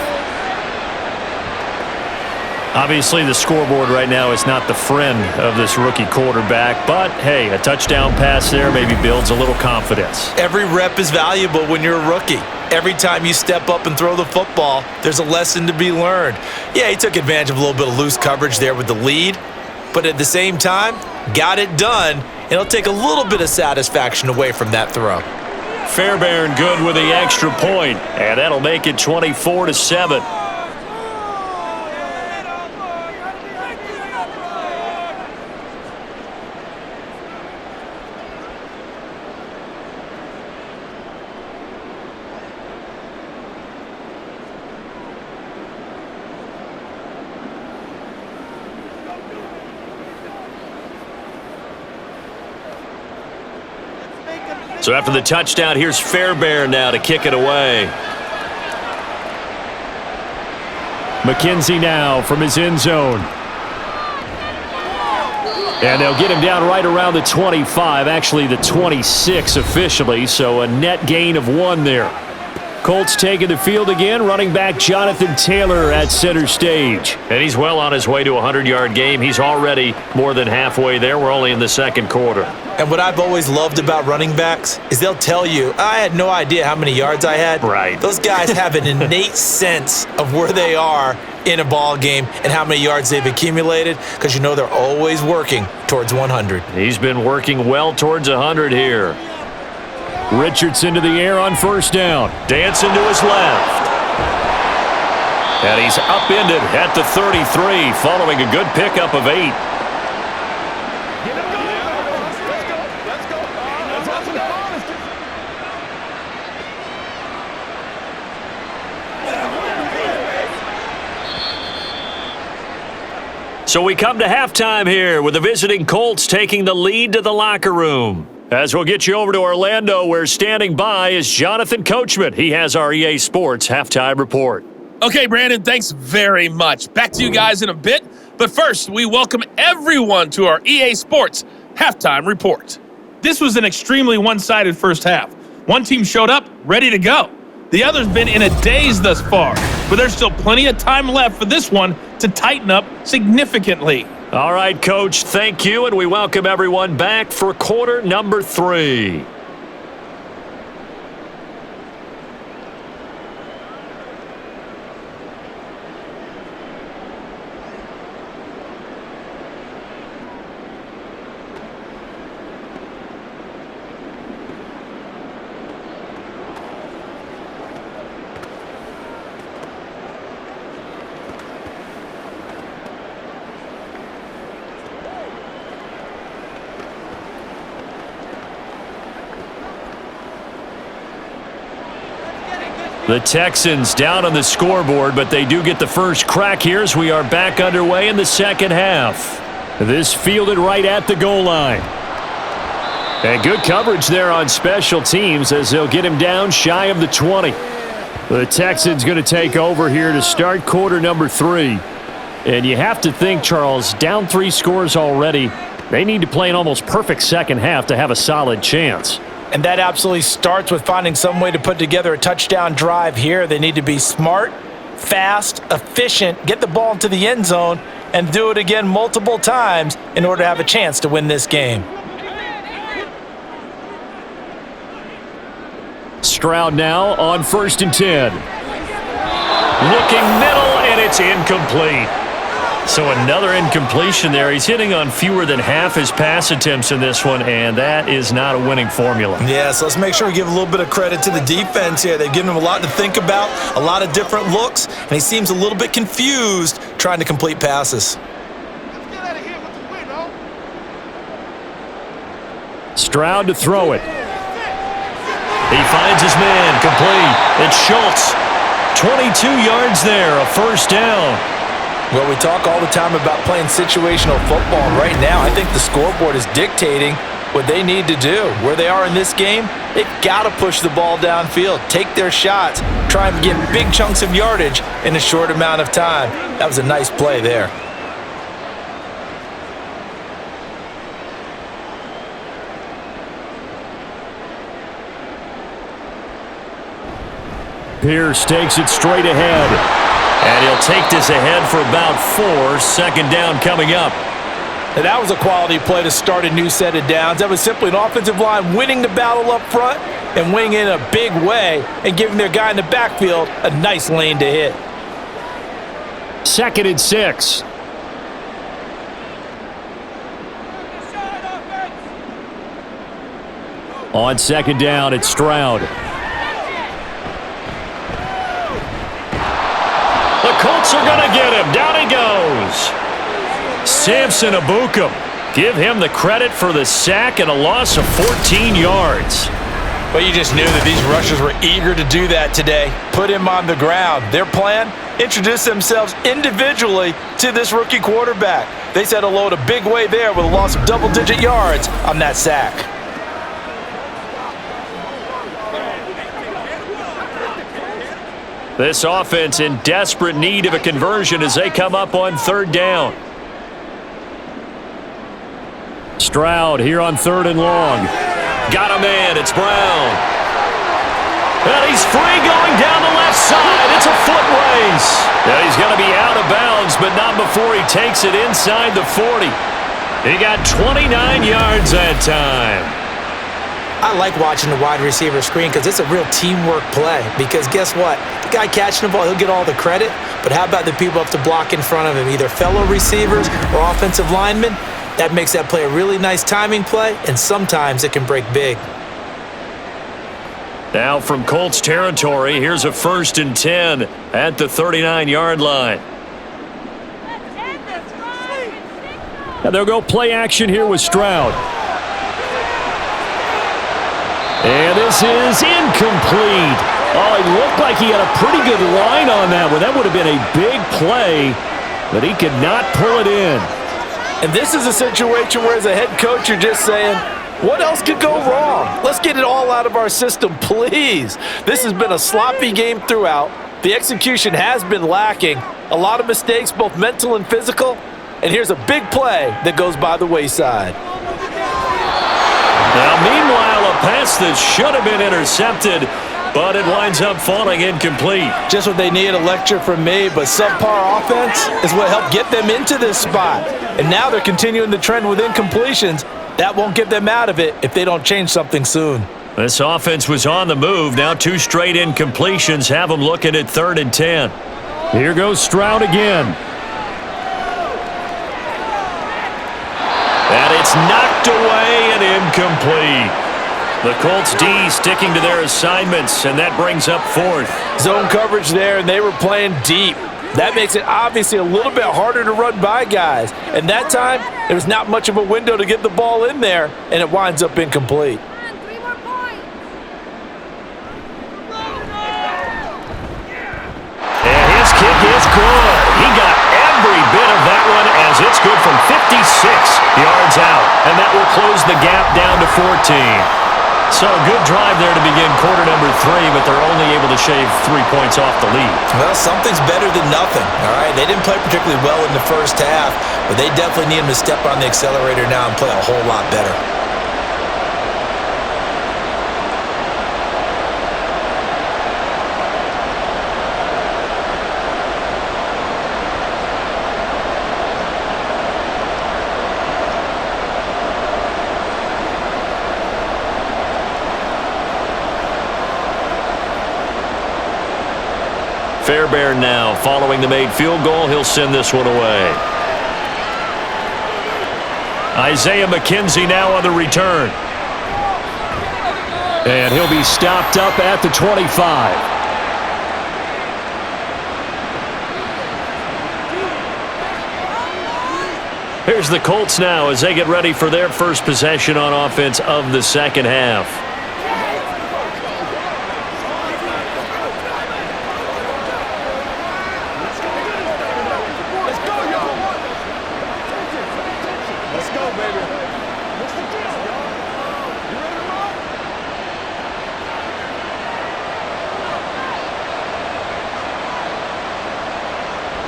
Obviously, the scoreboard right now is not the friend of this rookie quarterback, but hey, a touchdown pass there maybe builds a little confidence. Every rep is valuable when you're a rookie. Every time you step up and throw the football, there's a lesson to be learned. Yeah, he took advantage of a little bit of loose coverage there with the lead, but at the same time, got it done. It'll take a little bit of satisfaction away from that throw. Fairbairn good with the extra point, and that'll make it 24-7. So after the touchdown, here's Fairbairn now to kick it away. McKenzie now from his end zone. And they'll get him down right around the 25, actually the 26 officially, so a net gain of 1 there. Colts taking the field again. Running back Jonathan Taylor at center stage. And he's well on his way to a 100-yard game. He's already more than halfway there. We're only in the second quarter. And what I've always loved about running backs is they'll tell you, I had no idea how many yards I had. Right. Those guys have an innate sense of where they are in a ball game and how many yards they've accumulated, because you know they're always working towards 100. He's been working well towards 100 here. Richardson to the air on first down. Dancing to his left. And he's upended at the 33 following a good pickup of 8. So we come to halftime here with the visiting Colts taking the lead to the locker room. As we'll get you over to Orlando, where standing by is Jonathan Coachman. He has our EA Sports halftime report. Okay, Brandon, thanks very much. Back to you guys in a bit. But first, we welcome everyone to our EA Sports halftime report. This was an extremely one-sided first half. One team showed up, ready to go. The other's been in a daze thus far, but there's still plenty of time left for this one to tighten up significantly. All right, Coach, thank you, and we welcome everyone back for quarter number 3. The Texans down on the scoreboard, but they do get the first crack here as we are back underway in the second half. This fielded right at the goal line. And good coverage there on special teams as they'll get him down shy of the 20. The Texans going to take over here to start quarter number 3. And you have to think, Charles, down 3 scores already. They need to play an almost perfect second half to have a solid chance. And that absolutely starts with finding some way to put together a touchdown drive here. They need to be smart, fast, efficient, get the ball into the end zone, and do it again multiple times in order to have a chance to win this game. Stroud now on 1st and 10. Looking middle, and it's incomplete. So another incompletion there. He's hitting on fewer than half his pass attempts in this one, and that is not a winning formula. Yeah, so let's make sure we give a little bit of credit to the defense here. They've given him a lot to think about, a lot of different looks, and he seems a little bit confused trying to complete passes. Stroud to throw it. He finds his man, complete. It's Schultz. 22 yards there, a first down. Well, we talk all the time about playing situational football. Right now, I think the scoreboard is dictating what they need to do. Where they are in this game, they've got to push the ball downfield, take their shots, try and get big chunks of yardage in a short amount of time. That was a nice play there. Pierce takes it straight ahead. And he'll take this ahead for about 4. Second down coming up. And that was a quality play to start a new set of downs. That was simply an offensive line winning the battle up front and winning in a big way and giving their guy in the backfield a nice lane to hit. 2nd and 6. On 2nd down, it's Stroud. The Colts are going to get him. Down he goes. Samson Abukum. Give him the credit for the sack and a loss of 14 yards. But you just knew that these rushers were eager to do that today. Put him on the ground. Their plan, introduce themselves individually to this rookie quarterback. They set a load a big way there with a loss of double-digit yards on that sack. This offense in desperate need of a conversion as they come up on 3rd down. Stroud here on 3rd and long. Got a man. It's Brown. And he's free going down the left side. It's a foot race. Now he's going to be out of bounds, but not before he takes it inside the 40. He got 29 yards that time. I like watching the wide receiver screen because it's a real teamwork play. Because guess what? The guy catching the ball, he'll get all the credit. But how about the people up to block in front of him, either fellow receivers or offensive linemen? That makes that play a really nice timing play, and sometimes it can break big. Now from Colts territory, here's a 1st and 10 at the 39-yard line. And they'll go play action here with Stroud. And this is incomplete. Oh, it looked like he had a pretty good line on that one. That would have been a big play, but he could not pull it in. And this is a situation where as a head coach, you're just saying, what else could go wrong? Let's get it all out of our system, please. This has been a sloppy game throughout. The execution has been lacking. A lot of mistakes, both mental and physical. And here's a big play that goes by the wayside. Now, meanwhile, a pass that should have been intercepted, but it winds up falling incomplete. Just what they need, a lecture from me, but subpar offense is what helped get them into this spot. And now they're continuing the trend with incompletions. That won't get them out of it if they don't change something soon. This offense was on the move. Now 2 straight incompletions have them looking at 3rd and 10. Here goes Stroud again. And it's knocked away and incomplete. The Colts D sticking to their assignments, and that brings up 4th. Zone coverage there, and they were playing deep. That makes it obviously a little bit harder to run by guys. And that time, there was not much of a window to get the ball in there, and it winds up incomplete. And his kick is good. He got every bit of that one as it's good from 56 yards out. And that will close the gap down to 14. So a good drive there to begin quarter number 3, but they're only able to shave 3 points off the lead. Well, something's better than nothing, all right? They didn't play particularly well in the first half, but they definitely need them to step on the accelerator now and play a whole lot better. Fairbairn now following the made field goal. He'll send this one away. Isaiah McKenzie now on the return. And he'll be stopped up at the 25. Here's the Colts now as they get ready for their first possession on offense of the second half.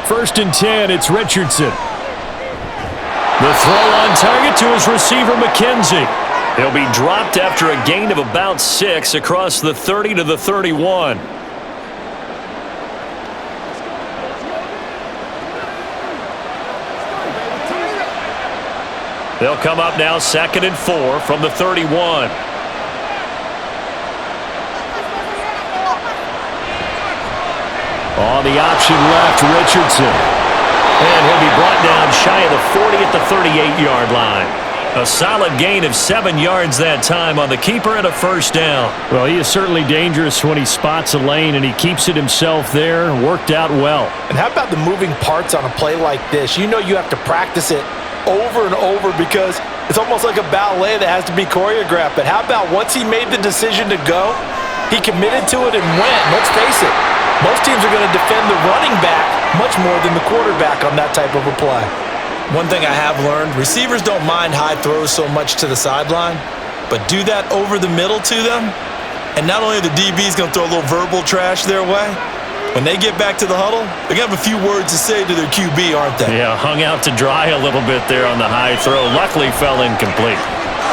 First and 10, it's Richardson. The throw on target to his receiver, McKenzie. He'll be dropped after a gain of about 6 across the 30 to the 31. They'll come up now 2nd and 4 from the 31. On the option left, Richardson. And he'll be brought down shy of the 40 at the 38-yard line. A solid gain of 7 yards that time on the keeper and a first down. Well, he is certainly dangerous when he spots a lane, and he keeps it himself there. Worked out well. And how about the moving parts on a play like this? You know you have to practice it over and over because it's almost like a ballet that has to be choreographed. But how about once he made the decision to go, he committed to it and went. Let's face it. Most teams are going to defend the running back much more than the quarterback on that type of a play. One thing I have learned, receivers don't mind high throws so much to the sideline, but do that over the middle to them, and not only are the DBs going to throw a little verbal trash their way, when they get back to the huddle, they're going to have a few words to say to their QB, aren't they? Yeah, hung out to dry a little bit there on the high throw. Luckily fell incomplete.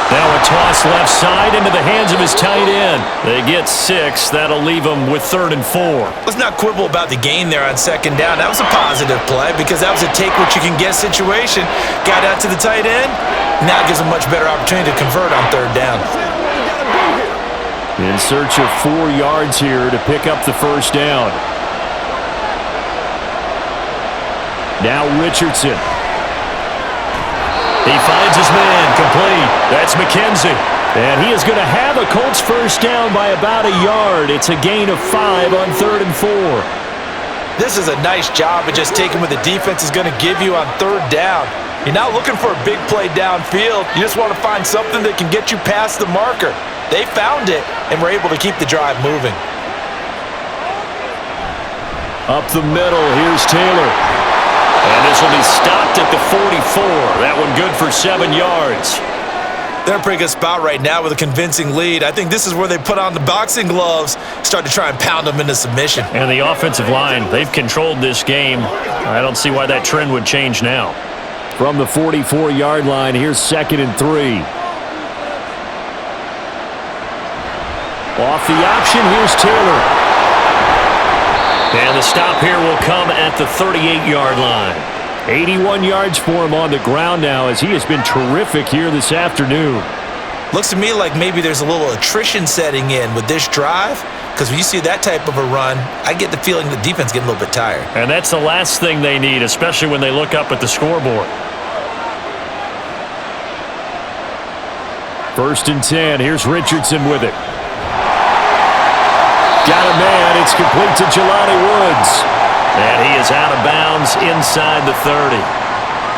Now a toss left side into the hands of his tight end. They get 6. That'll leave them with 3rd and 4. Let's not quibble about the gain there on 2nd down. That was a positive play because that was a take-what-you-can-get situation. Got out to the tight end. Now it gives them much better opportunity to convert on 3rd down. In search of 4 yards here to pick up the 1st down. Now Richardson. He finds his man, complete. That's McKenzie. And he is going to have a Colts 1st down by about a yard. It's a gain of 5 on 3rd and 4. This is a nice job of just taking what the defense is going to give you on 3rd down. You're not looking for a big play downfield. You just want to find something that can get you past the marker. They found it and were able to keep the drive moving. Up the middle, here's Taylor. And this will be stopped at the 44. That one good for 7 yards. They're in a pretty good spot right now with a convincing lead. I think this is where they put on the boxing gloves, start to try and pound them into submission. And the offensive line, they've controlled this game. I don't see why that trend would change now. From the 44-yard line, here's 2nd and 3. Off the option, here's Taylor. And the stop here will come at the 38-yard line. 81 yards for him on the ground now as he has been terrific here this afternoon. Looks to me like maybe there's a little attrition setting in with this drive, because when you see that type of a run, I get the feeling the defense getting a little bit tired. And that's the last thing they need, especially when they look up at the scoreboard. 1st and 10. Here's Richardson with it. Got a man. It's complete to Jelani Woods. And he is out of bounds inside the 30.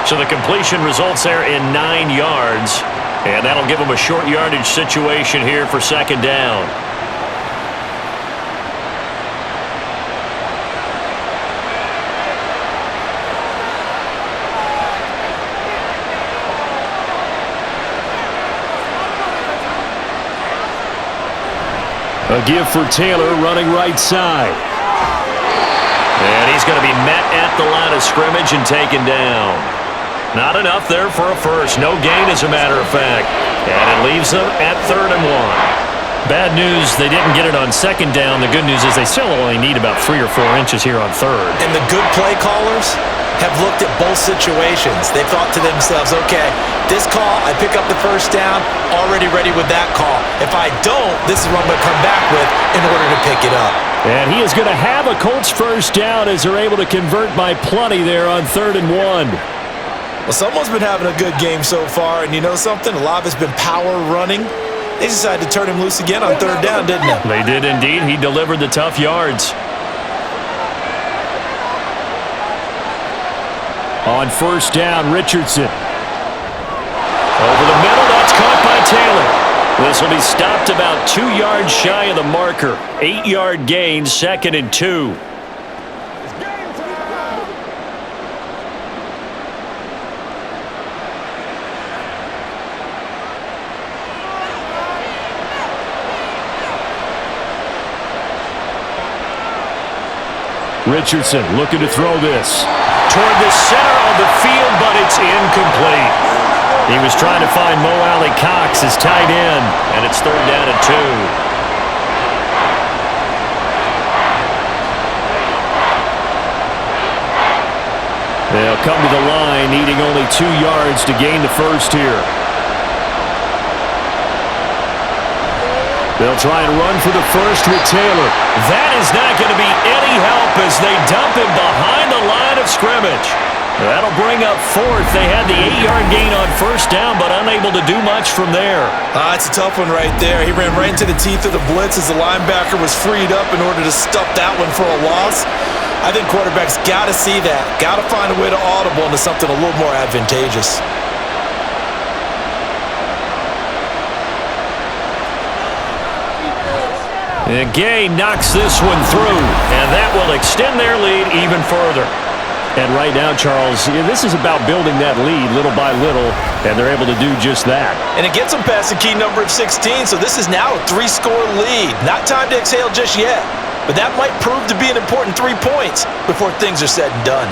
So the completion results there in 9 yards. And that'll give him a short yardage situation here for 2nd down. A give for Taylor running right side. And he's going to be met at the line of scrimmage and taken down. Not enough there for a first. No gain, as a matter of fact. And it leaves them at 3rd and 1. Bad news, they didn't get it on 2nd down. The good news is they still only need about 3 or 4 inches here on 3rd. And the good play callers have looked at both situations. They thought to themselves, okay, this call, I pick up the 1st down, already ready with that call. If I don't, this is what I'm going to come back with in order to pick it up. And he is going to have a Colts 1st down as they're able to convert by plenty there on 3rd and 1. Well, someone's been having a good game so far, and you know something? A lot of it's been power running. They decided to turn him loose again on 3rd down, didn't they? They did indeed. He delivered the tough yards. On 1st down, Richardson. Over the middle, that's caught by Taylor. This will be stopped about 2 yards shy of the marker. 8-yard gain, 2nd and 2. Richardson looking to throw this toward the center of the field, but it's incomplete. He was trying to find Mo Alley Cox, his tight end, and it's 3rd down and 2. They'll come to the line, needing only 2 yards to gain the first here. They'll try and run for the first with Taylor. That is not going to be any help as they dump him behind the line of scrimmage. That'll bring up 4th. They had the 8-yard gain on 1st down, but unable to do much from there. It's a tough one right there. He ran right into the teeth of the blitz as the linebacker was freed up in order to stuff that one for a loss. I think quarterbacks got to see that. Got to find a way to audible into something a little more advantageous. And Gay knocks this one through, and that will extend their lead even further. And right now, Charles, this is about building that lead little by little, and they're able to do just that. And it gets them past the key number of 16, so this is now a 3-score lead. Not time to exhale just yet, but that might prove to be an important 3 points before things are said and done.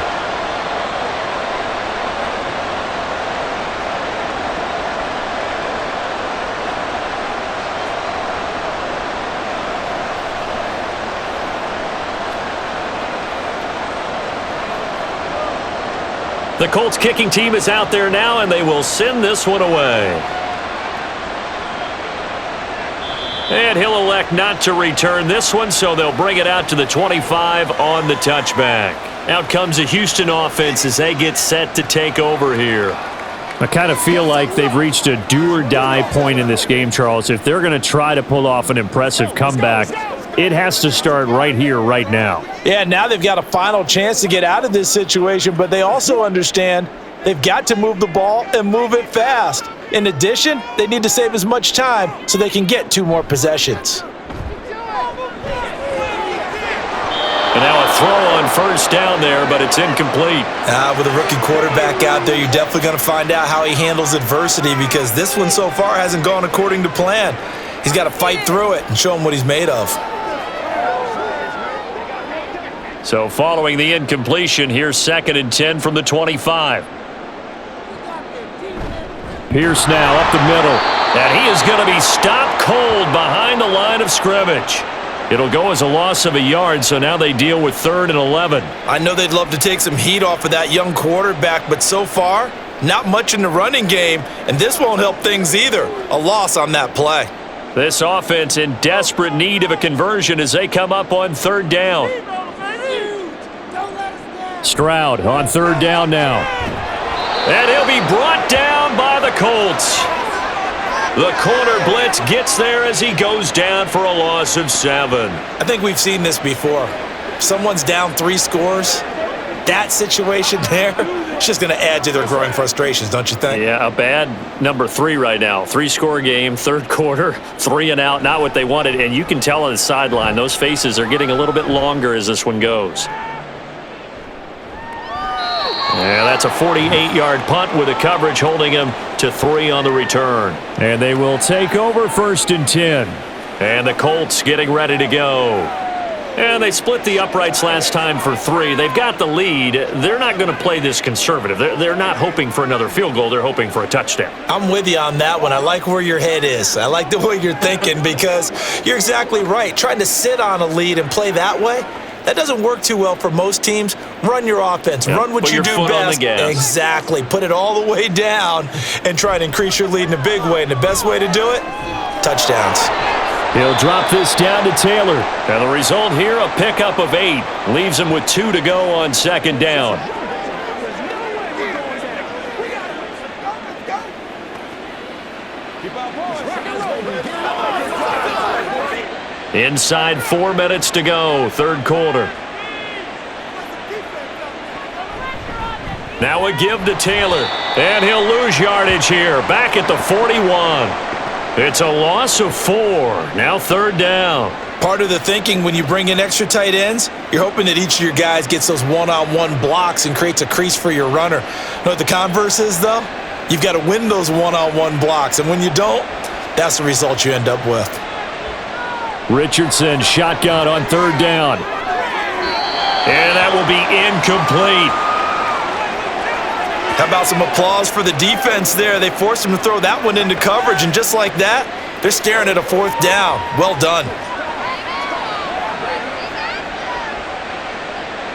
The Colts kicking team is out there now, and they will send this one away. And he'll elect not to return this one, so they'll bring it out to the 25 on the touchback. Out comes the Houston offense as they get set to take over here. I kind of feel like they've reached a do-or-die point in this game, Charles. If they're going to try to pull off an impressive comeback, it has to start right here, right now. Yeah, now they've got a final chance to get out of this situation, but they also understand they've got to move the ball and move it fast. In addition, they need to save as much time so they can get 2 more possessions. And now a throw on first down there, but it's incomplete. With a rookie quarterback out there, you're definitely going to find out how he handles adversity, because this one so far hasn't gone according to plan. He's got to fight through it and show him what he's made of. So following the incompletion, here's 2nd and 10 from the 25. Pierce now up the middle. And he is going to be stopped cold behind the line of scrimmage. It'll go as a loss of a yard, so now they deal with 3rd and 11. I know they'd love to take some heat off of that young quarterback, but so far, not much in the running game, and this won't help things either. A loss on that play. This offense in desperate need of a conversion as they come up on 3rd down. Stroud on 3rd down now. And he'll be brought down by the Colts. The corner blitz gets there as he goes down for a loss of 7. I think we've seen this before. If someone's down 3 scores, that situation there, it's just going to add to their growing frustrations, don't you think? Yeah, a bad number 3 right now. 3-score game, 3rd quarter, 3 and out, not what they wanted. And you can tell on the sideline, those faces are getting a little bit longer as this one goes. Yeah, that's a 48-yard punt with a coverage holding him to 3 on the return. And they will take over 1st and 10. And the Colts getting ready to go. And they split the uprights last time for 3. They've got the lead. They're not going to play this conservative. They're not hoping for another field goal. They're hoping for a touchdown. I'm with you on that one. I like where your head is. I like the way you're thinking, because you're exactly right. Trying to sit on a lead and play that way, that doesn't work too well for most teams. Run your offense. Run what you do best. Exactly. Put it all the way down and try to increase your lead in a big way. And the best way to do it? Touchdowns. He'll drop this down to Taylor. And the result here, a pickup of 8. Leaves him with 2 to go on 2nd down. Inside 4 minutes to go, 3rd quarter. Now a give to Taylor, and he'll lose yardage here, back at the 41. It's a loss of 4, now 3rd down. Part of the thinking when you bring in extra tight ends, you're hoping that each of your guys gets those one-on-one blocks and creates a crease for your runner. You know what the converse is, though? You've got to win those one-on-one blocks, and when you don't, that's the result you end up with. Richardson shotgun on 3rd down. And that will be incomplete. How about some applause for the defense there? They forced him to throw that one into coverage, and just like that, they're staring at a 4th down. Well done.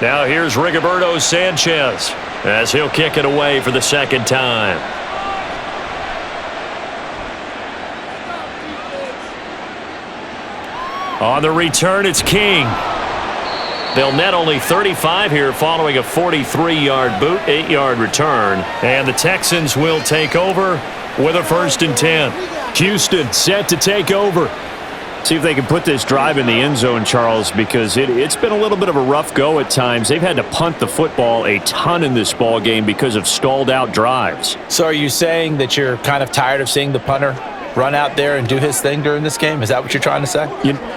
Now here's Rigoberto Sanchez as he'll kick it away for the 2nd time. On the return, it's King. They'll net only 35 here following a 43-yard boot, 8-yard return. And the Texans will take over with a 1st and 10. Houston set to take over. See if they can put this drive in the end zone, Charles, because it's been a little bit of a rough go at times. They've had to punt the football a ton in this ball game because of stalled-out drives. So are you saying that you're kind of tired of seeing the punter run out there and do his thing during this game? Is that what you're trying to say?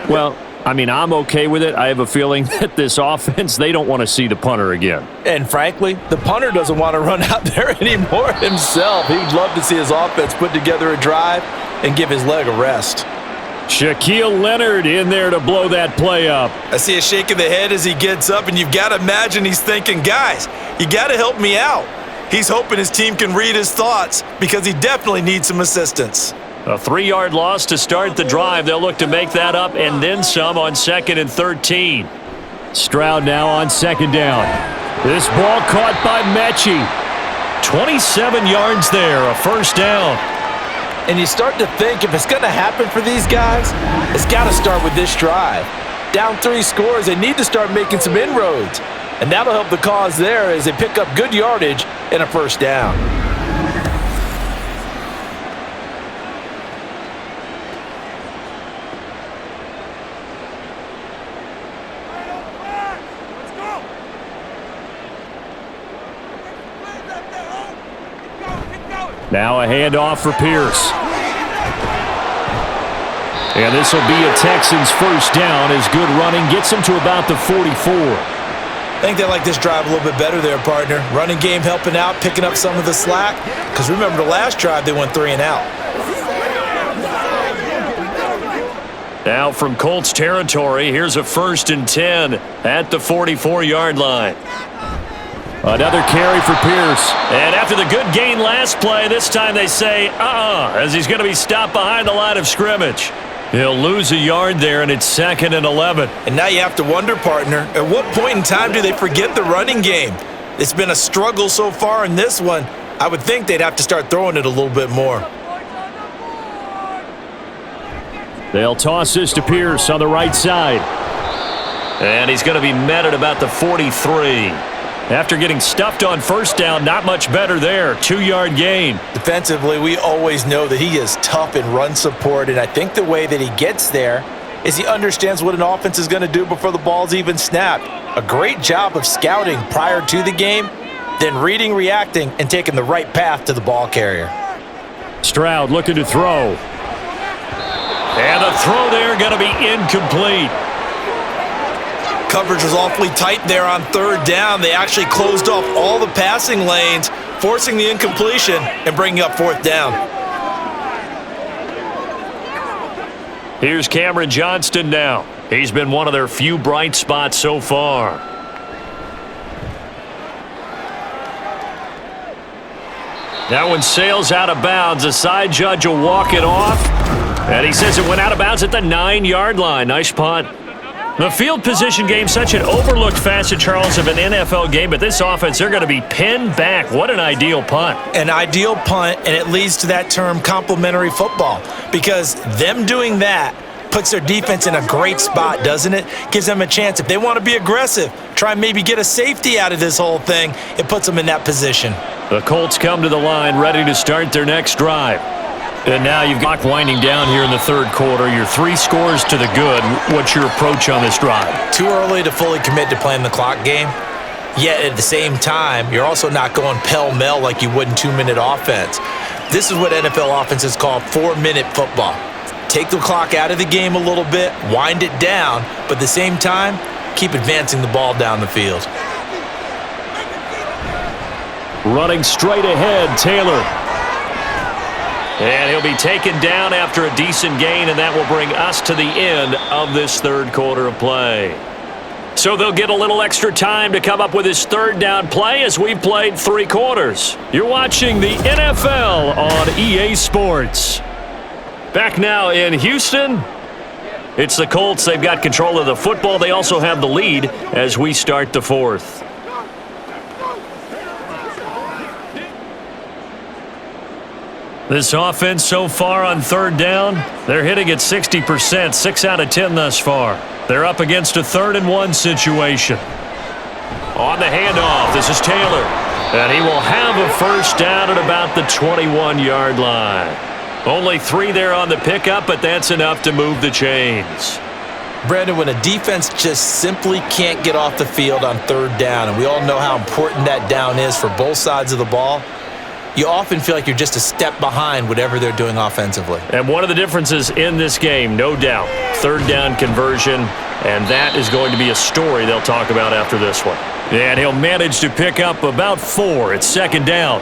Well, I mean, I'm okay with it. I have a feeling that this offense, they don't want to see the punter again. And frankly, the punter doesn't want to run out there anymore himself. He'd love to see his offense put together a drive and give his leg a rest. Shaquille Leonard in there to blow that play up. I see a shake of the head as he gets up, and you've got to imagine he's thinking, guys, you got to help me out. He's hoping his team can read his thoughts because he definitely needs some assistance. A 3-yard loss to start the drive. They'll look to make that up and then some on 2nd and 13. Stroud now on 2nd down. This ball caught by Mechie. 27 yards there, a first down. And you start to think if it's going to happen for these guys, it's got to start with this drive. Down 3 scores, they need to start making some inroads. And that'll help the cause there as they pick up good yardage and a first down. Now a handoff for Pierce. And this will be a Texans first down as good running gets them to about the 44. I think they like this drive a little bit better there, partner. Running game helping out, picking up some of the slack. Because remember the last drive, they went 3 and out. Now from Colts territory, here's a 1st and 10 at the 44-yard line. Another carry for Pierce. And after the good gain last play, this time they say, as he's going to be stopped behind the line of scrimmage. He'll lose a yard there, and it's 2nd and 11. And now you have to wonder, partner, at what point in time do they forget the running game? It's been a struggle so far in this one. I would think they'd have to start throwing it a little bit more. They'll toss this to Pierce on the right side. And he's going to be met at about the 43. After getting stuffed on first down, not much better there. 2-yard gain. Defensively, we always know that he is tough in run support, and I think the way that he gets there is he understands what an offense is going to do before the ball's even snapped. A great job of scouting prior to the game, then reading, reacting, and taking the right path to the ball carrier. Stroud looking to throw. And the throw there going to be incomplete. Coverage was awfully tight there on 3rd down. They actually closed off all the passing lanes, forcing the incompletion and bringing up 4th down. Here's Cameron Johnston now. He's been one of their few bright spots so far. That one sails out of bounds. The side judge will walk it off. And he says it went out of bounds at the 9-yard line. Nice punt. The field position game, such an overlooked facet, Charles, of an NFL game, but this offense, they're going to be pinned back. What an ideal punt. An ideal punt, and it leads to that term complementary football, because them doing that puts their defense in a great spot, doesn't it? Gives them a chance. If they want to be aggressive, try and maybe get a safety out of this whole thing, it puts them in that position. The Colts come to the line ready to start their next drive. And now you've got winding down here in the 3rd quarter. You're 3 scores to the good. What's your approach on this drive? Too early to fully commit to playing the clock game. Yet at the same time, you're also not going pell-mell like you would in 2-minute offense. This is what NFL offenses call 4-minute football. Take the clock out of the game a little bit, wind it down, but at the same time, keep advancing the ball down the field. Running straight ahead, Taylor. And he'll be taken down after a decent gain, and that will bring us to the end of this 3rd quarter of play. So they'll get a little extra time to come up with his 3rd down play as we've played 3 quarters. You're watching the NFL on EA Sports. Back now in Houston, it's the Colts. They've got control of the football. They also have the lead as we start the 4th. This offense so far on 3rd down, they're hitting at 60%, 6 out of 10 thus far. They're up against a 3rd and 1 situation. On the handoff, this is Taylor. And he will have a first down at about the 21-yard line. Only 3 there on the pickup, but that's enough to move the chains. Brandon, when a defense just simply can't get off the field on 3rd down, and we all know how important that down is for both sides of the ball, you often feel like you're just a step behind whatever they're doing offensively. And one of the differences in this game, no doubt, 3rd down conversion, and that is going to be a story they'll talk about after this one. And he'll manage to pick up about 4. It's 2nd down.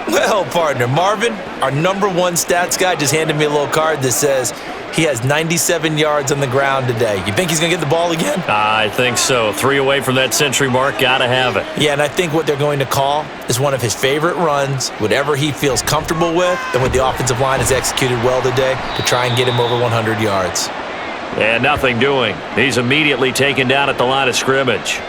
Well, partner, Marvin, our number 1 stats guy, just handed me a little card that says he has 97 yards on the ground today. You think he's going to get the ball again? I think so. 3 away from that century mark. Got to have it. Yeah, and I think what they're going to call is one of his favorite runs, whatever he feels comfortable with, and what the offensive line has executed well today to try and get him over 100 yards. And nothing doing. He's immediately taken down at the line of scrimmage.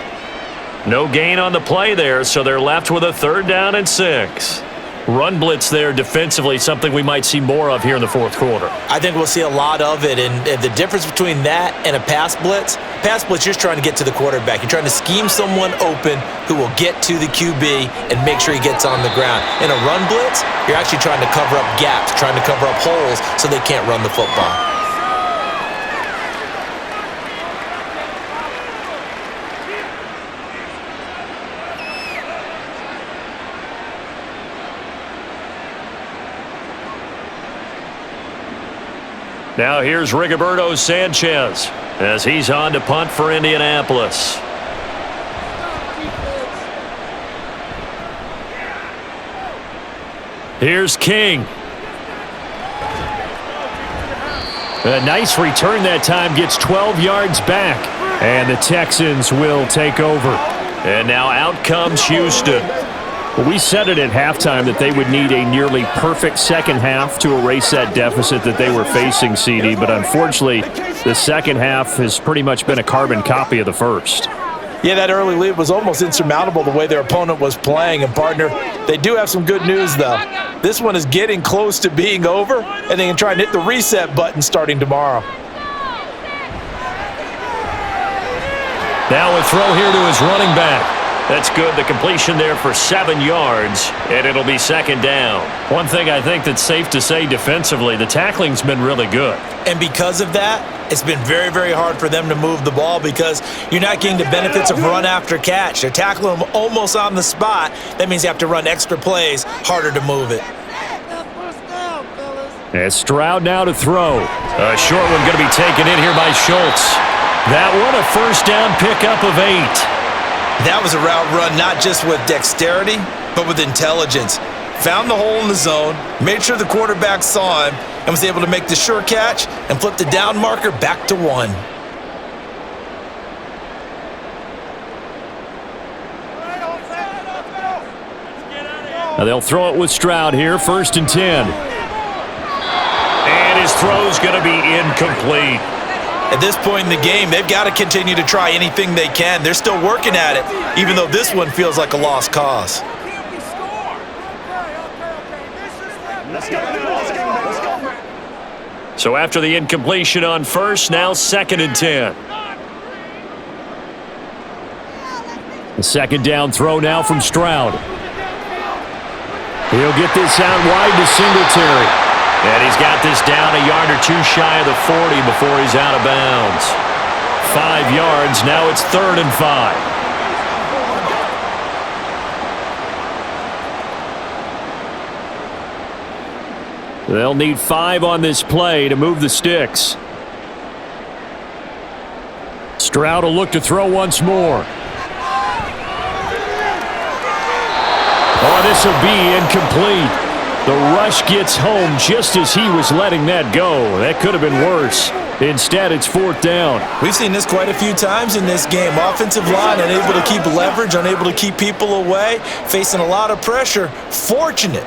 No gain on the play there, so they're left with a 3rd down and 6. Run blitz there defensively, something we might see more of here in the 4th quarter. I think we'll see a lot of it, and the difference between that and a pass blitz, you're just trying to get to the quarterback. You're trying to scheme someone open who will get to the QB and make sure he gets on the ground. In a run blitz, you're actually trying to cover up gaps, trying to cover up holes so they can't run the football. Now here's Rigoberto Sanchez as he's on to punt for Indianapolis. Here's King. A nice return that time, gets 12 yards back. And the Texans will take over. And now out comes Houston. Well, we said it at halftime that they would need a nearly perfect second half to erase that deficit that they were facing, CD. But unfortunately, the second half has pretty much been a carbon copy of the first. Yeah, that early lead was almost insurmountable the way their opponent was playing. And, partner, they do have some good news, though. This one is getting close to being over, and they can try and hit the reset button starting tomorrow. Now a throw here to his running back. That's good. The completion there for 7 yards, and it'll be 2nd down. One thing I think that's safe to say defensively, the tackling's been really good. And because of that, it's been very, very hard for them to move the ball because you're not getting the benefits of run after catch. They're tackling them almost on the spot. That means you have to run extra plays, harder to move it. And Stroud now to throw. A short one going to be taken in here by Schultz. That one a 1st down pickup of 8. That was a route run not just with dexterity, but with intelligence. Found the hole in the zone, made sure the quarterback saw him, and was able to make the sure catch and flip the down marker back to 1. Now they'll throw it with Stroud here, 1st and 10. And his throw's going to be incomplete. At this point in the game, they've got to continue to try anything they can. They're still working at it, even though this one feels like a lost cause. So after the incompletion on 1st, now 2nd and 10. The 2nd down throw now from Stroud. He'll get this out wide to Singletary. And he's got this down a yard or 2 shy of the 40 before he's out of bounds. 5 yards, now it's 3rd and 5. They'll need 5 on this play to move the sticks. Stroud will look to throw once more. Oh, this will be incomplete. The rush gets home just as he was letting that go. That could have been worse. Instead, it's 4th down. We've seen this quite a few times in this game. Offensive line unable to keep leverage, unable to keep people away, facing a lot of pressure. Fortunate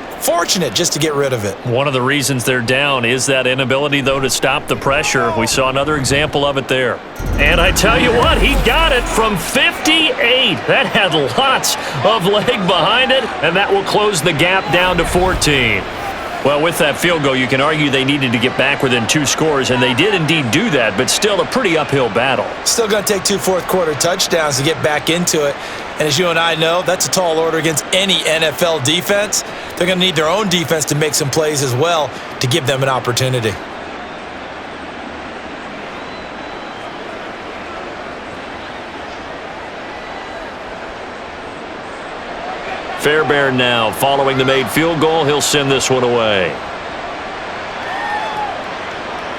just to get rid of it. One of the reasons they're down is that inability, though, to stop the pressure. We saw another example of it there. And I tell you what, he got it from 58. That had lots of leg behind it, and that will close the gap down to 14. Well, with that field goal, you can argue they needed to get back within 2 scores, and they did indeed do that, but still a pretty uphill battle. Still going to take 2 fourth-quarter touchdowns to get back into it. And as you and I know, that's a tall order against any NFL defense. They're going to need their own defense to make some plays as well to give them an opportunity. Fairbairn now following the made field goal. He'll send this one away.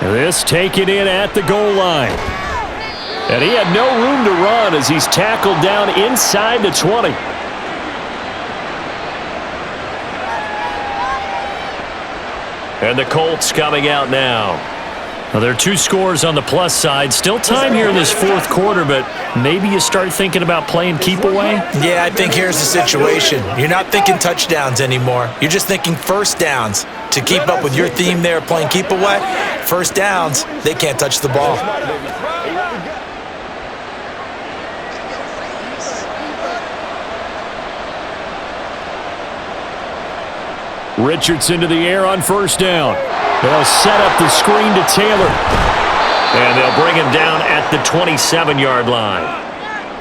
This taken in at the goal line. And he had no room to run as he's tackled down inside the 20. And the Colts coming out now. Well, there are 2 scores on the plus side. Still time here in this 4th quarter, but maybe you start thinking about playing keep away? Yeah, I think here's the situation. You're not thinking touchdowns anymore. You're just thinking 1st downs. To keep up with your theme there, playing keep away, 1st downs, they can't touch the ball. Richardson to the air on first down. They'll set up the screen to Taylor. And they'll bring him down at the 27-yard line.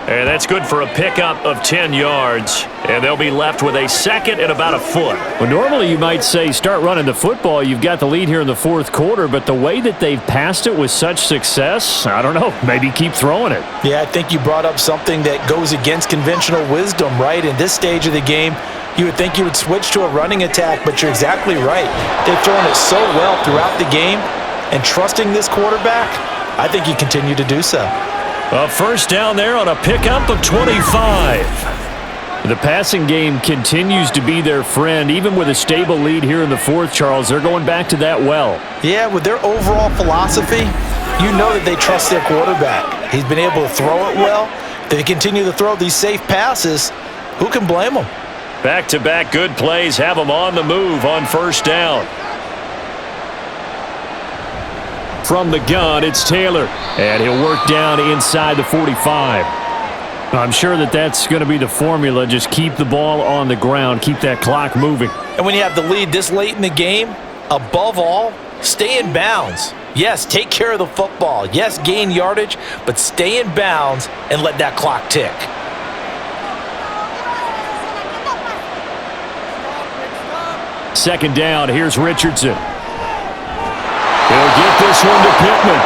And that's good for a pickup of 10 yards. And they'll be left with a second and about a foot. Well, normally you might say start running the football. You've got the lead here in the fourth quarter. But the way that they've passed it with such success, I don't know, maybe keep throwing it. Yeah, I think you brought up something that goes against conventional wisdom, right? In this stage of the game, you would think you would switch to a running attack, but you're exactly right. They've thrown it so well throughout the game, and trusting this quarterback, I think you continue to do so. A first down there on a pickup of 25. The passing game continues to be their friend, even with a stable lead here in the fourth, Charles. They're going back to that well. Yeah, with their overall philosophy, you know that they trust their quarterback. He's been able to throw it well. They continue to throw these safe passes. Who can blame them? Back-to-back good plays have them on the move on first down. From the gun, it's Taylor, and he'll work down inside the 45. I'm sure that that's going to be the formula. Just keep the ball on the ground, keep that clock moving. And when you have the lead this late in the game, above all, stay in bounds. Yes, take care of the football. Yes, gain yardage, but stay in bounds and let that clock tick. Second down, here's Richardson. He'll get this one to Pittman.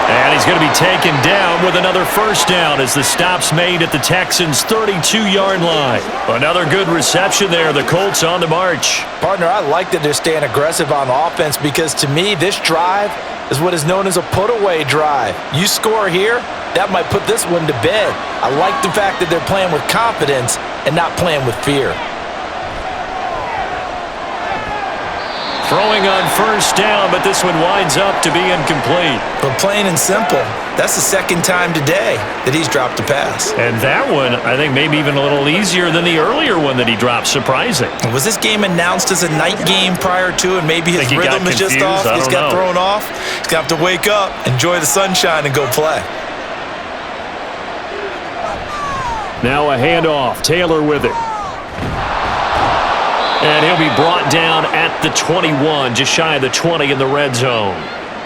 And he's going to be taken down with another first down as the stop's made at the Texans' 32-yard line. Another good reception there. The Colts on the march. Partner, I like that they're staying aggressive on offense because to me, this drive is what is known as a put-away drive. You score here, that might put this one to bed. I like the fact that they're playing with confidence and not playing with fear. Throwing on first down, but this one winds up to be incomplete. But plain and simple, that's the second time today that he's dropped a pass. And that one, I think, maybe even a little easier than the earlier one that he dropped. Surprising. Was this game announced as a night game prior to, and maybe his rhythm is just off? He's got thrown off. He's going to have to wake up, enjoy the sunshine, and go play. Now a handoff. Taylor with it. And he'll be brought down at the 21, just shy of the 20 in the red zone.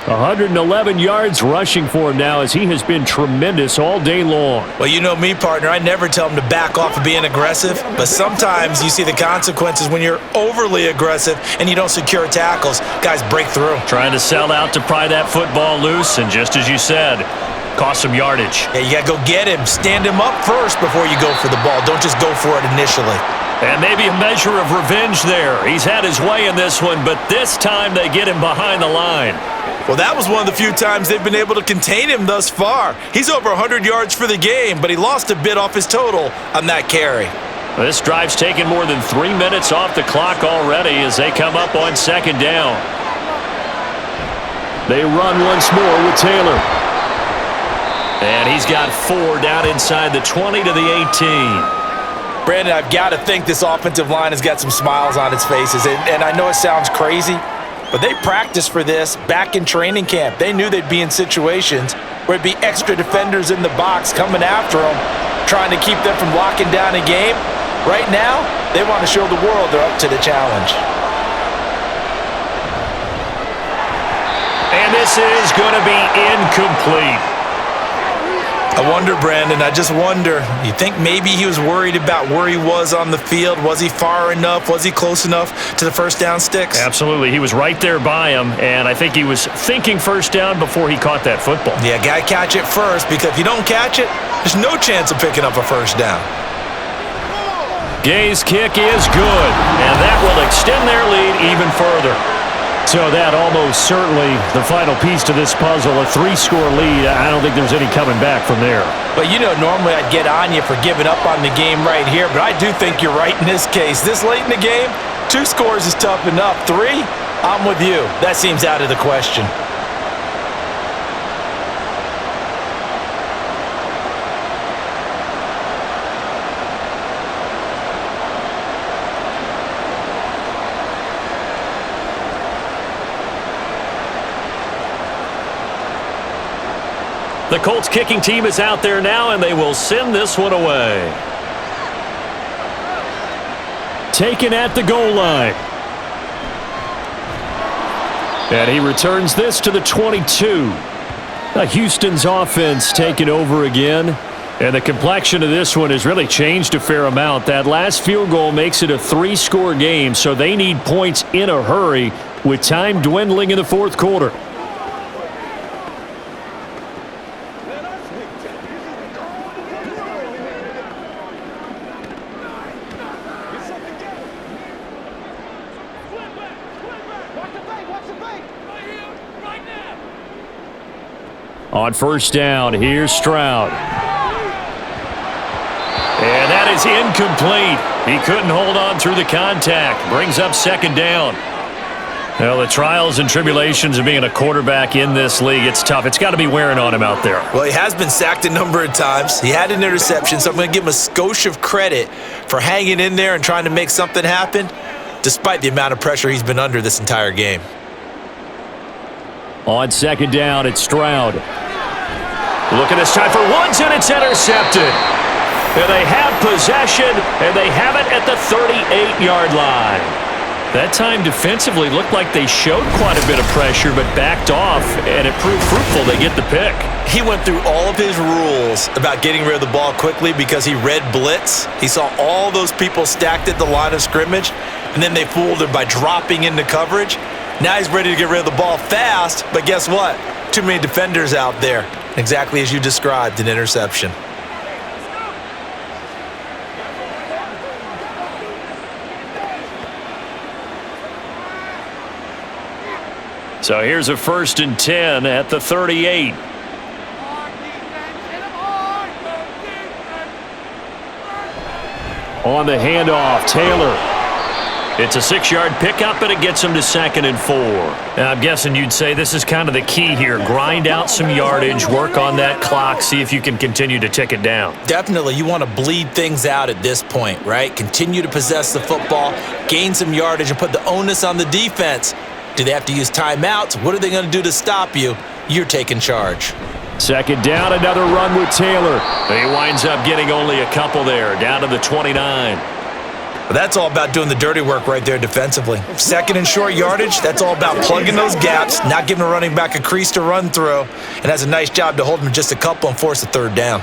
111 yards rushing for him now as he has been tremendous all day long. Well, you know me, partner. I never tell him to back off of being aggressive, but sometimes you see the consequences when you're overly aggressive and you don't secure tackles. Guys break through. Trying to sell out to pry that football loose, and just as you said, cost some yardage. Yeah, you got to go get him. Stand him up first before you go for the ball. Don't just go for it initially. And maybe a measure of revenge there. He's had his way in this one, but this time they get him behind the line. Well, that was one of the few times they've been able to contain him thus far. He's over 100 yards for the game, but he lost a bit off his total on that carry. This drive's taken more than 3 minutes off the clock already as they come up on second down. They run once more with Taylor. And he's got 4 down inside the 20 to the 18. Brandon, I've got to think this offensive line has got some smiles on its faces. And I know it sounds crazy, but they practiced for this back in training camp. They knew they'd be in situations where it'd be extra defenders in the box coming after them, trying to keep them from locking down a game. Right now, they want to show the world they're up to the challenge. And this is going to be incomplete. I wonder, Brandon, I just wonder, you think maybe he was worried about where he was on the field? Was he far enough? Was he close enough to the first down sticks? Absolutely. He was right there by him, and I think he was thinking first down before he caught that football. Yeah, got to catch it first, because if you don't catch it, there's no chance of picking up a first down. Gay's kick is good, and that will extend their lead even further. So that almost certainly the final piece to this puzzle, a 3-score lead. I don't think there's any coming back from there. But you know, normally I'd get on you for giving up on the game right here, but I do think you're right in this case. This late in the game, 2 scores is tough enough. 3, I'm with you. That seems out of the question. The Colts kicking team is out there now, and they will send this one away. Taken at the goal line. And he returns this to the 22. Now Houston's offense taking over again. And the complexion of this one has really changed a fair amount. That last field goal makes it a 3-score game, so they need points in a hurry with time dwindling in the fourth quarter. On first down, here's Stroud. And that is incomplete. He couldn't hold on through the contact. Brings up second down. Well, the trials and tribulations of being a quarterback in this league, it's tough. It's got to be wearing on him out there. Well, he has been sacked a number of times. He had an interception, so I'm going to give him a skosh of credit for hanging in there and trying to make something happen, despite the amount of pressure he's been under this entire game. On second down, it's Stroud. Look at this time for Woods, and it's intercepted. And they have possession, and they have it at the 38-yard line. That time defensively looked like they showed quite a bit of pressure, but backed off, and it proved fruitful. They get the pick. He went through all of his rules about getting rid of the ball quickly because he read blitz. He saw all those people stacked at the line of scrimmage, and then they fooled him by dropping into coverage. Now he's ready to get rid of the ball fast, but guess what? Too many defenders out there. Exactly as you described, an interception. So here's a 1st and 10 at the 38. On the handoff, Taylor. It's a 6-yard pickup, and it gets him to 2nd and 4. Now, I'm guessing you'd say this is kind of the key here. Grind out some yardage, work on that clock, see if you can continue to tick it down. Definitely. You want to bleed things out at this point, right? Continue to possess the football, gain some yardage, and put the onus on the defense. Do they have to use timeouts? What are they going to do to stop you? You're taking charge. 2nd down, another run with Taylor. He winds up getting only a couple there, down to the 29. But that's all about doing the dirty work right there defensively. 2nd and short yardage, that's all about plugging those gaps, not giving a running back a crease to run through, and has a nice job to hold him just a couple and force a 3rd down.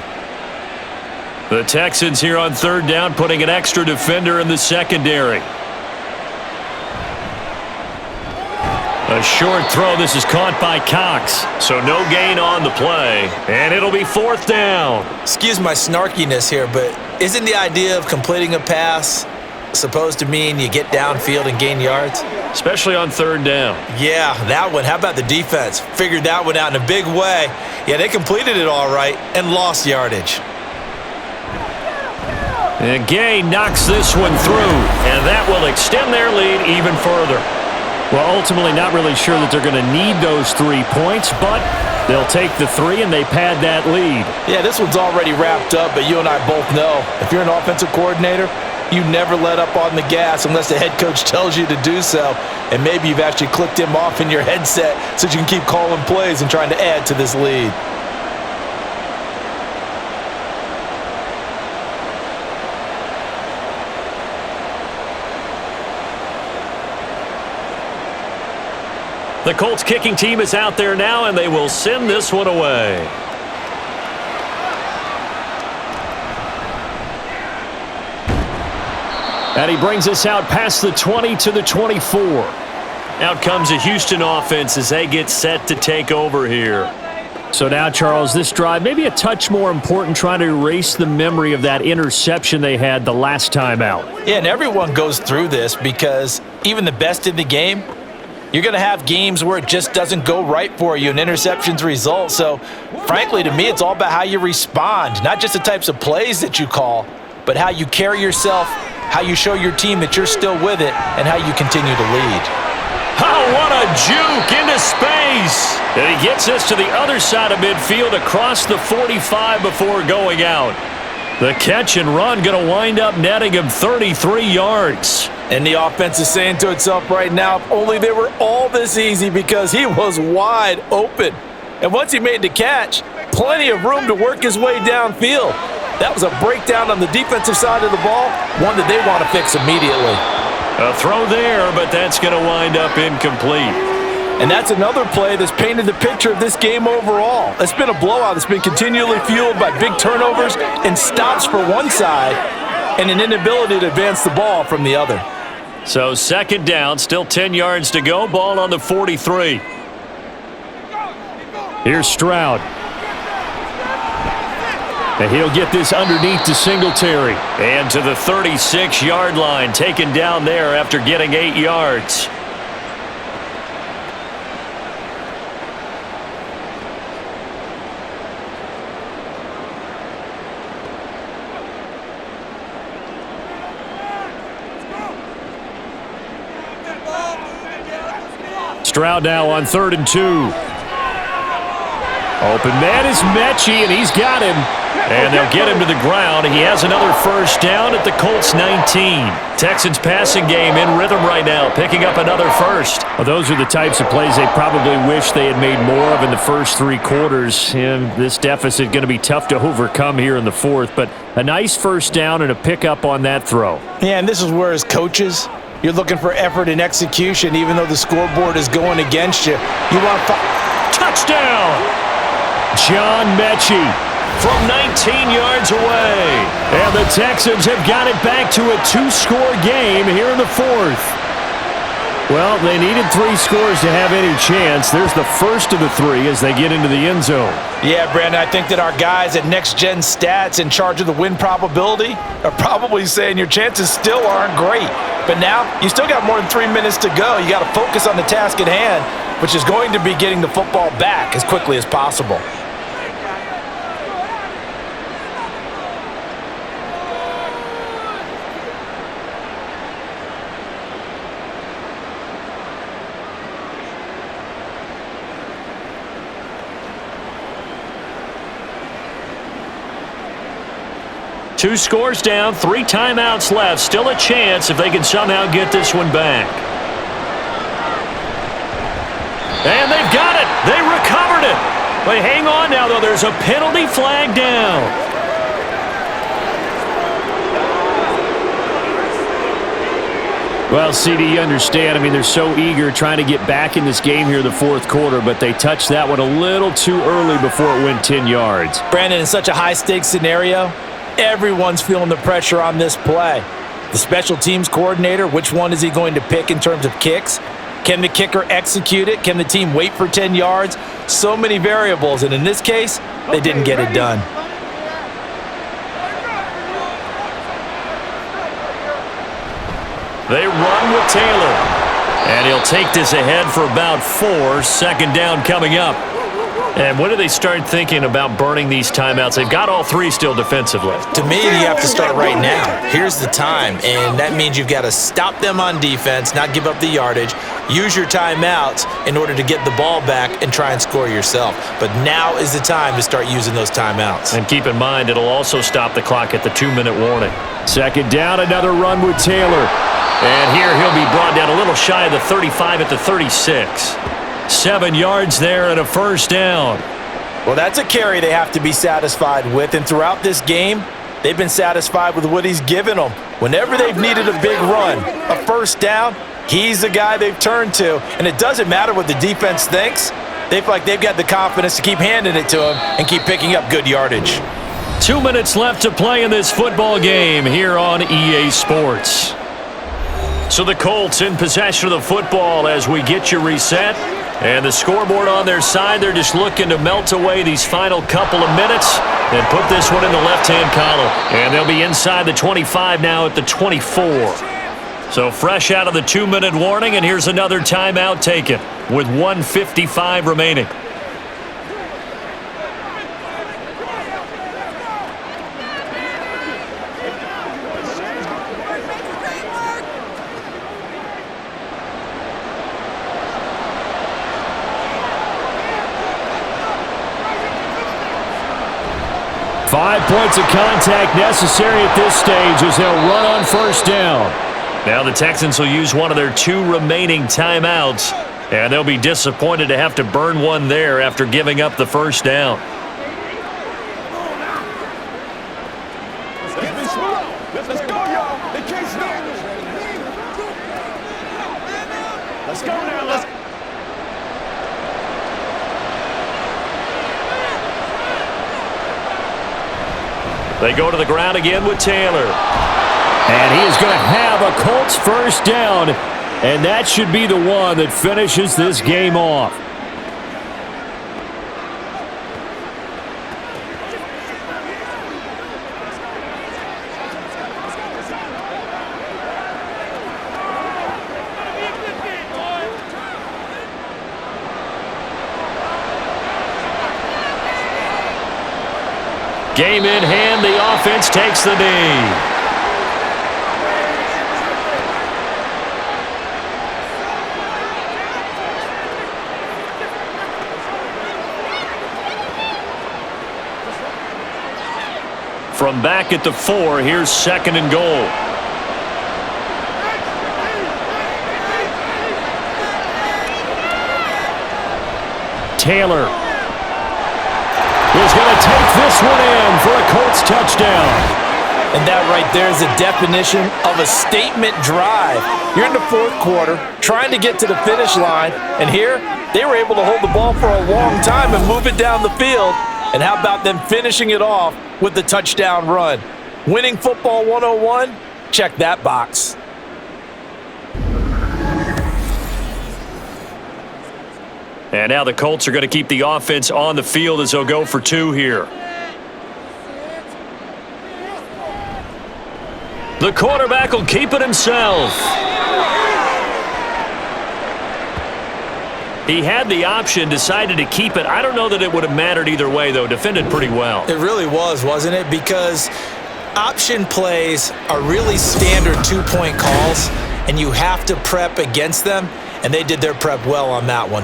The Texans here on 3rd down, putting an extra defender in the secondary. A short throw. This is caught by Cox. So no gain on the play. And it'll be 4th down. Excuse my snarkiness here, but isn't the idea of completing a pass supposed to mean you get downfield and gain yards? Especially on 3rd down. Yeah, that one. How about the defense? Figured that one out in a big way. Yeah, they completed it all right and lost yardage. And Gay knocks this one through, and that will extend their lead even further. Well, ultimately not really sure that they're going to need those 3 points, but they'll take the 3 and they pad that lead. Yeah, this one's already wrapped up, but you and I both know if you're an offensive coordinator, you never let up on the gas unless the head coach tells you to do so. And maybe you've actually clicked him off in your headset so you can keep calling plays and trying to add to this lead. The Colts kicking team is out there now, and they will send this one away. And he brings us out past the 20 to the 24. Out comes the Houston offense as they get set to take over here. So now, Charles, this drive maybe a touch more important, trying to erase the memory of that interception they had the last time out. Yeah, and everyone goes through this because even the best in the game, you're going to have games where it just doesn't go right for you and interceptions result. So, frankly, to me, it's all about how you respond, not just the types of plays that you call, but how you carry yourself, how you show your team that you're still with it, and how you continue to lead. Oh, what a juke into space. And he gets us to the other side of midfield across the 45 before going out. The catch and run going to wind up netting him 33 yards. And the offense is saying to itself right now, if only they were all this easy, because he was wide open. And once he made the catch, plenty of room to work his way downfield. That was a breakdown on the defensive side of the ball, one that they want to fix immediately. A throw there, but that's going to wind up incomplete. And that's another play that's painted the picture of this game overall. It's been a blowout that's been continually fueled by big turnovers and stops for one side and an inability to advance the ball from the other. So second down, still 10 yards to go. Ball on the 43. Here's Stroud. And he'll get this underneath to Singletary. And to the 36-yard line, taken down there after getting 8 yards. Stroud now on 3rd and 2. Open man is Mechie, and he's got him. And they'll get him to the ground. He has another first down at the Colts 19. Texans passing game in rhythm right now, picking up another first. Well, those are the types of plays they probably wish they had made more of in the first 3 quarters. And this deficit going to be tough to overcome here in the 4th. But a nice first down and a pickup on that throw. Yeah, and this is where as coaches, you're looking for effort and execution, even though the scoreboard is going against you. You want touchdown! John Mechie from 19 yards away. And the Texans have got it back to a 2-score game here in the 4th. Well, they needed 3 scores to have any chance. There's the first of the 3 as they get into the end zone. Yeah, Brandon, I think that our guys at Next Gen Stats in charge of the win probability are probably saying your chances still aren't great. But now, you still got more than 3 minutes to go. You got to focus on the task at hand, which is going to be getting the football back as quickly as possible. Two scores down, 3 timeouts left. Still a chance if they can somehow get this one back. And they've got it. They recovered it. But hang on now, though. There's a penalty flag down. Well, CD, you understand. I mean, they're so eager trying to get back in this game here in the 4th quarter, but they touched that one a little too early before it went 10 yards. Brandon, in such a high-stakes scenario, everyone's feeling the pressure on this play. The special teams coordinator, which one is he going to pick in terms of kicks? Can the kicker execute it? Can the team wait for 10 yards? So many variables, and in this case, they didn't get it done. They run with Taylor. And he'll take this ahead for about 4. Second down coming up. And when do they start thinking about burning these timeouts? They've got all 3 still defensively. To me, you have to start right now. Here's the time, and that means you've got to stop them on defense, not give up the yardage, use your timeouts in order to get the ball back and try and score yourself. But now is the time to start using those timeouts. And keep in mind, it'll also stop the clock at the 2-minute warning. Second down, another run with Taylor. And here he'll be brought down a little shy of the 35 at the 36. 7 yards there and a first down. Well, that's a carry they have to be satisfied with, and throughout this game, they've been satisfied with what he's given them. Whenever they've needed a big run, a first down, he's the guy they've turned to, and it doesn't matter what the defense thinks. They feel like they've got the confidence to keep handing it to him and keep picking up good yardage. 2 minutes left to play in this football game here on EA Sports. So the Colts in possession of the football as we get you reset. And the scoreboard on their side, they're just looking to melt away these final couple of minutes and put this one in the left-hand column. And they'll be inside the 25 now at the 24. So fresh out of the 2-minute warning, and here's another timeout taken with 1:55 remaining. 5 points of contact necessary at this stage as they'll run on first down. Now the Texans will use one of their 2 remaining timeouts, and they'll be disappointed to have to burn one there after giving up the first down. Let's go, y'all. They can't stop. Let's go now. They go to the ground again with Taylor. And he is going to have a Colts first down, and that should be the one that finishes this game off. Game in hand, the offense takes the knee. From back at the 4, here's 2nd and goal. Taylor is going to take this one in for a Colts touchdown. And that right there is the definition of a statement drive. You're in the 4th quarter, trying to get to the finish line, and here they were able to hold the ball for a long time and move it down the field. And how about them finishing it off with the touchdown run? Winning football 101? Check that box. And now the Colts are going to keep the offense on the field as they'll go for 2 here. The quarterback will keep it himself. He had the option, decided to keep it. I don't know that it would have mattered either way, though. Defended pretty well. It really was, wasn't it? Because option plays are really standard 2-point calls, and you have to prep against them, and they did their prep well on that one.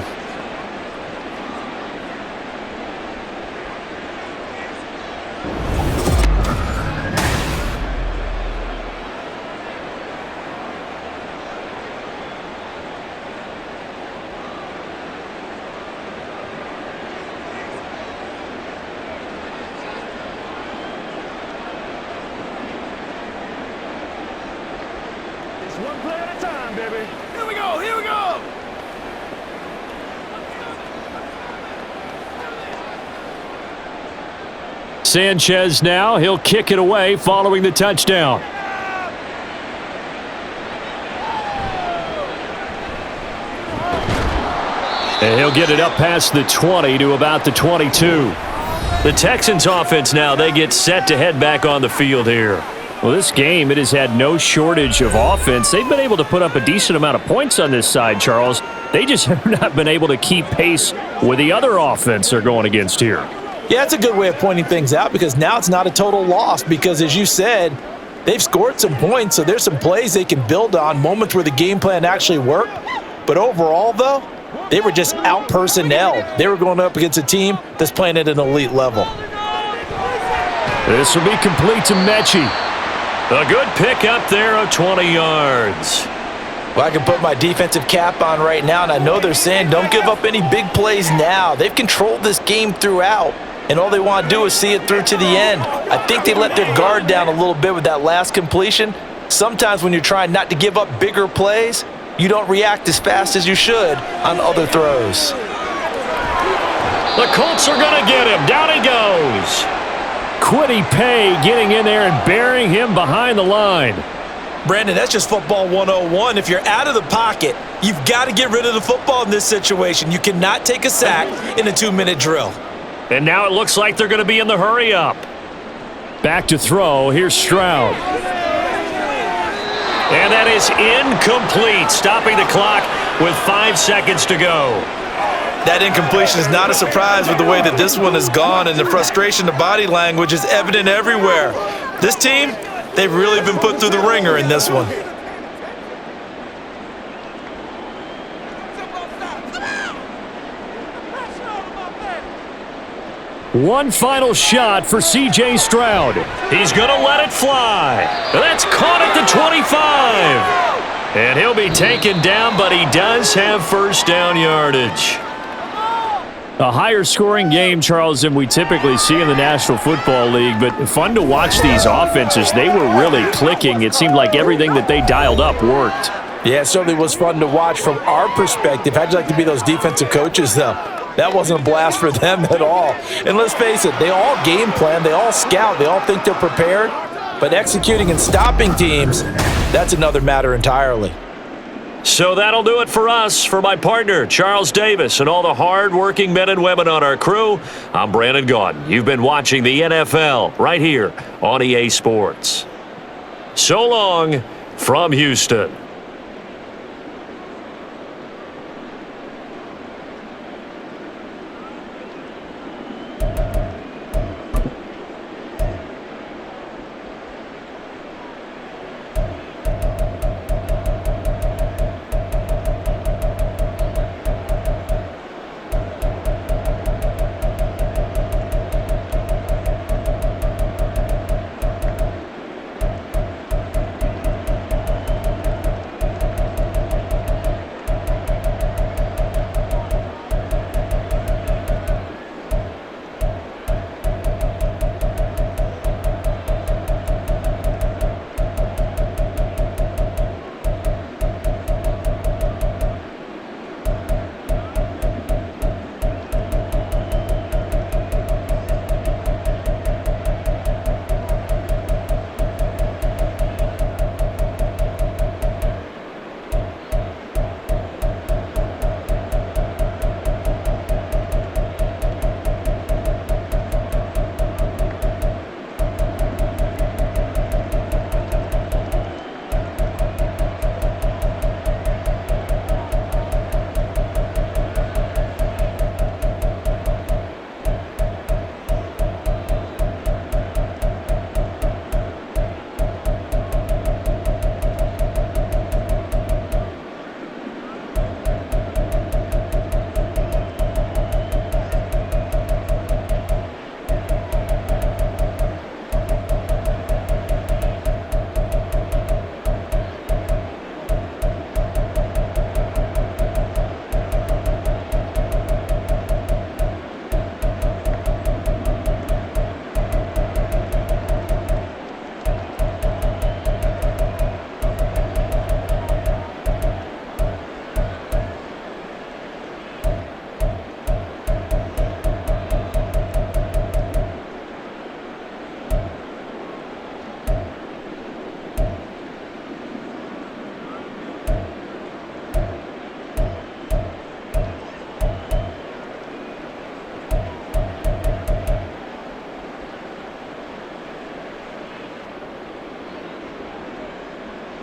One play at a time, baby. Here we go. Here we go. Sanchez now. He'll kick it away following the touchdown. And he'll get it up past the 20 to about the 22. The Texans offense now, they get set to head back on the field here. Well, this game, it has had no shortage of offense. They've been able to put up a decent amount of points on this side, Charles. They just have not been able to keep pace with the other offense they're going against here. Yeah, that's a good way of pointing things out because now it's not a total loss because, as you said, they've scored some points, so there's some plays they can build on, moments where the game plan actually worked. But overall, though, they were just out-personnel. They were going up against a team that's playing at an elite level. This will be complete to Mechie. A good pick up there of 20 yards. Well, I can put my defensive cap on right now, and I know they're saying don't give up any big plays now. They've controlled this game throughout, and all they want to do is see it through to the end. I think they let their guard down a little bit with that last completion. Sometimes when you're trying not to give up bigger plays, you don't react as fast as you should on other throws. The Colts are going to get him. Down he goes. Quiddy Pay getting in there and burying him behind the line. Brandon, that's just football 101. If you're out of the pocket, you've got to get rid of the football in this situation. You cannot take a sack in a 2-minute drill. And now it looks like they're going to be in the hurry up. Back to throw. Here's Stroud. And that is incomplete, stopping the clock with 5 seconds to go. That incompletion is not a surprise with the way that this one has gone, and the frustration, the body language is evident everywhere. This team, they've really been put through the ringer in this one. One final shot for C.J. Stroud. He's going to let it fly. That's caught at the 25. And he'll be taken down, but he does have first down yardage. A higher scoring game, Charles, than we typically see in the National Football League, but fun to watch these offenses. They were really clicking. It seemed like everything that they dialed up worked. Yeah, it certainly was fun to watch from our perspective. How'd you like to be those defensive coaches, though? That wasn't a blast for them at all. And let's face it, they all game plan, they all scout, they all think they're prepared, but executing and stopping teams, that's another matter entirely. So that'll do it for us. For my partner, Charles Davis, and all the hard-working men and women on our crew, I'm Brandon Gaudin. You've been watching the NFL right here on EA Sports. So long from Houston.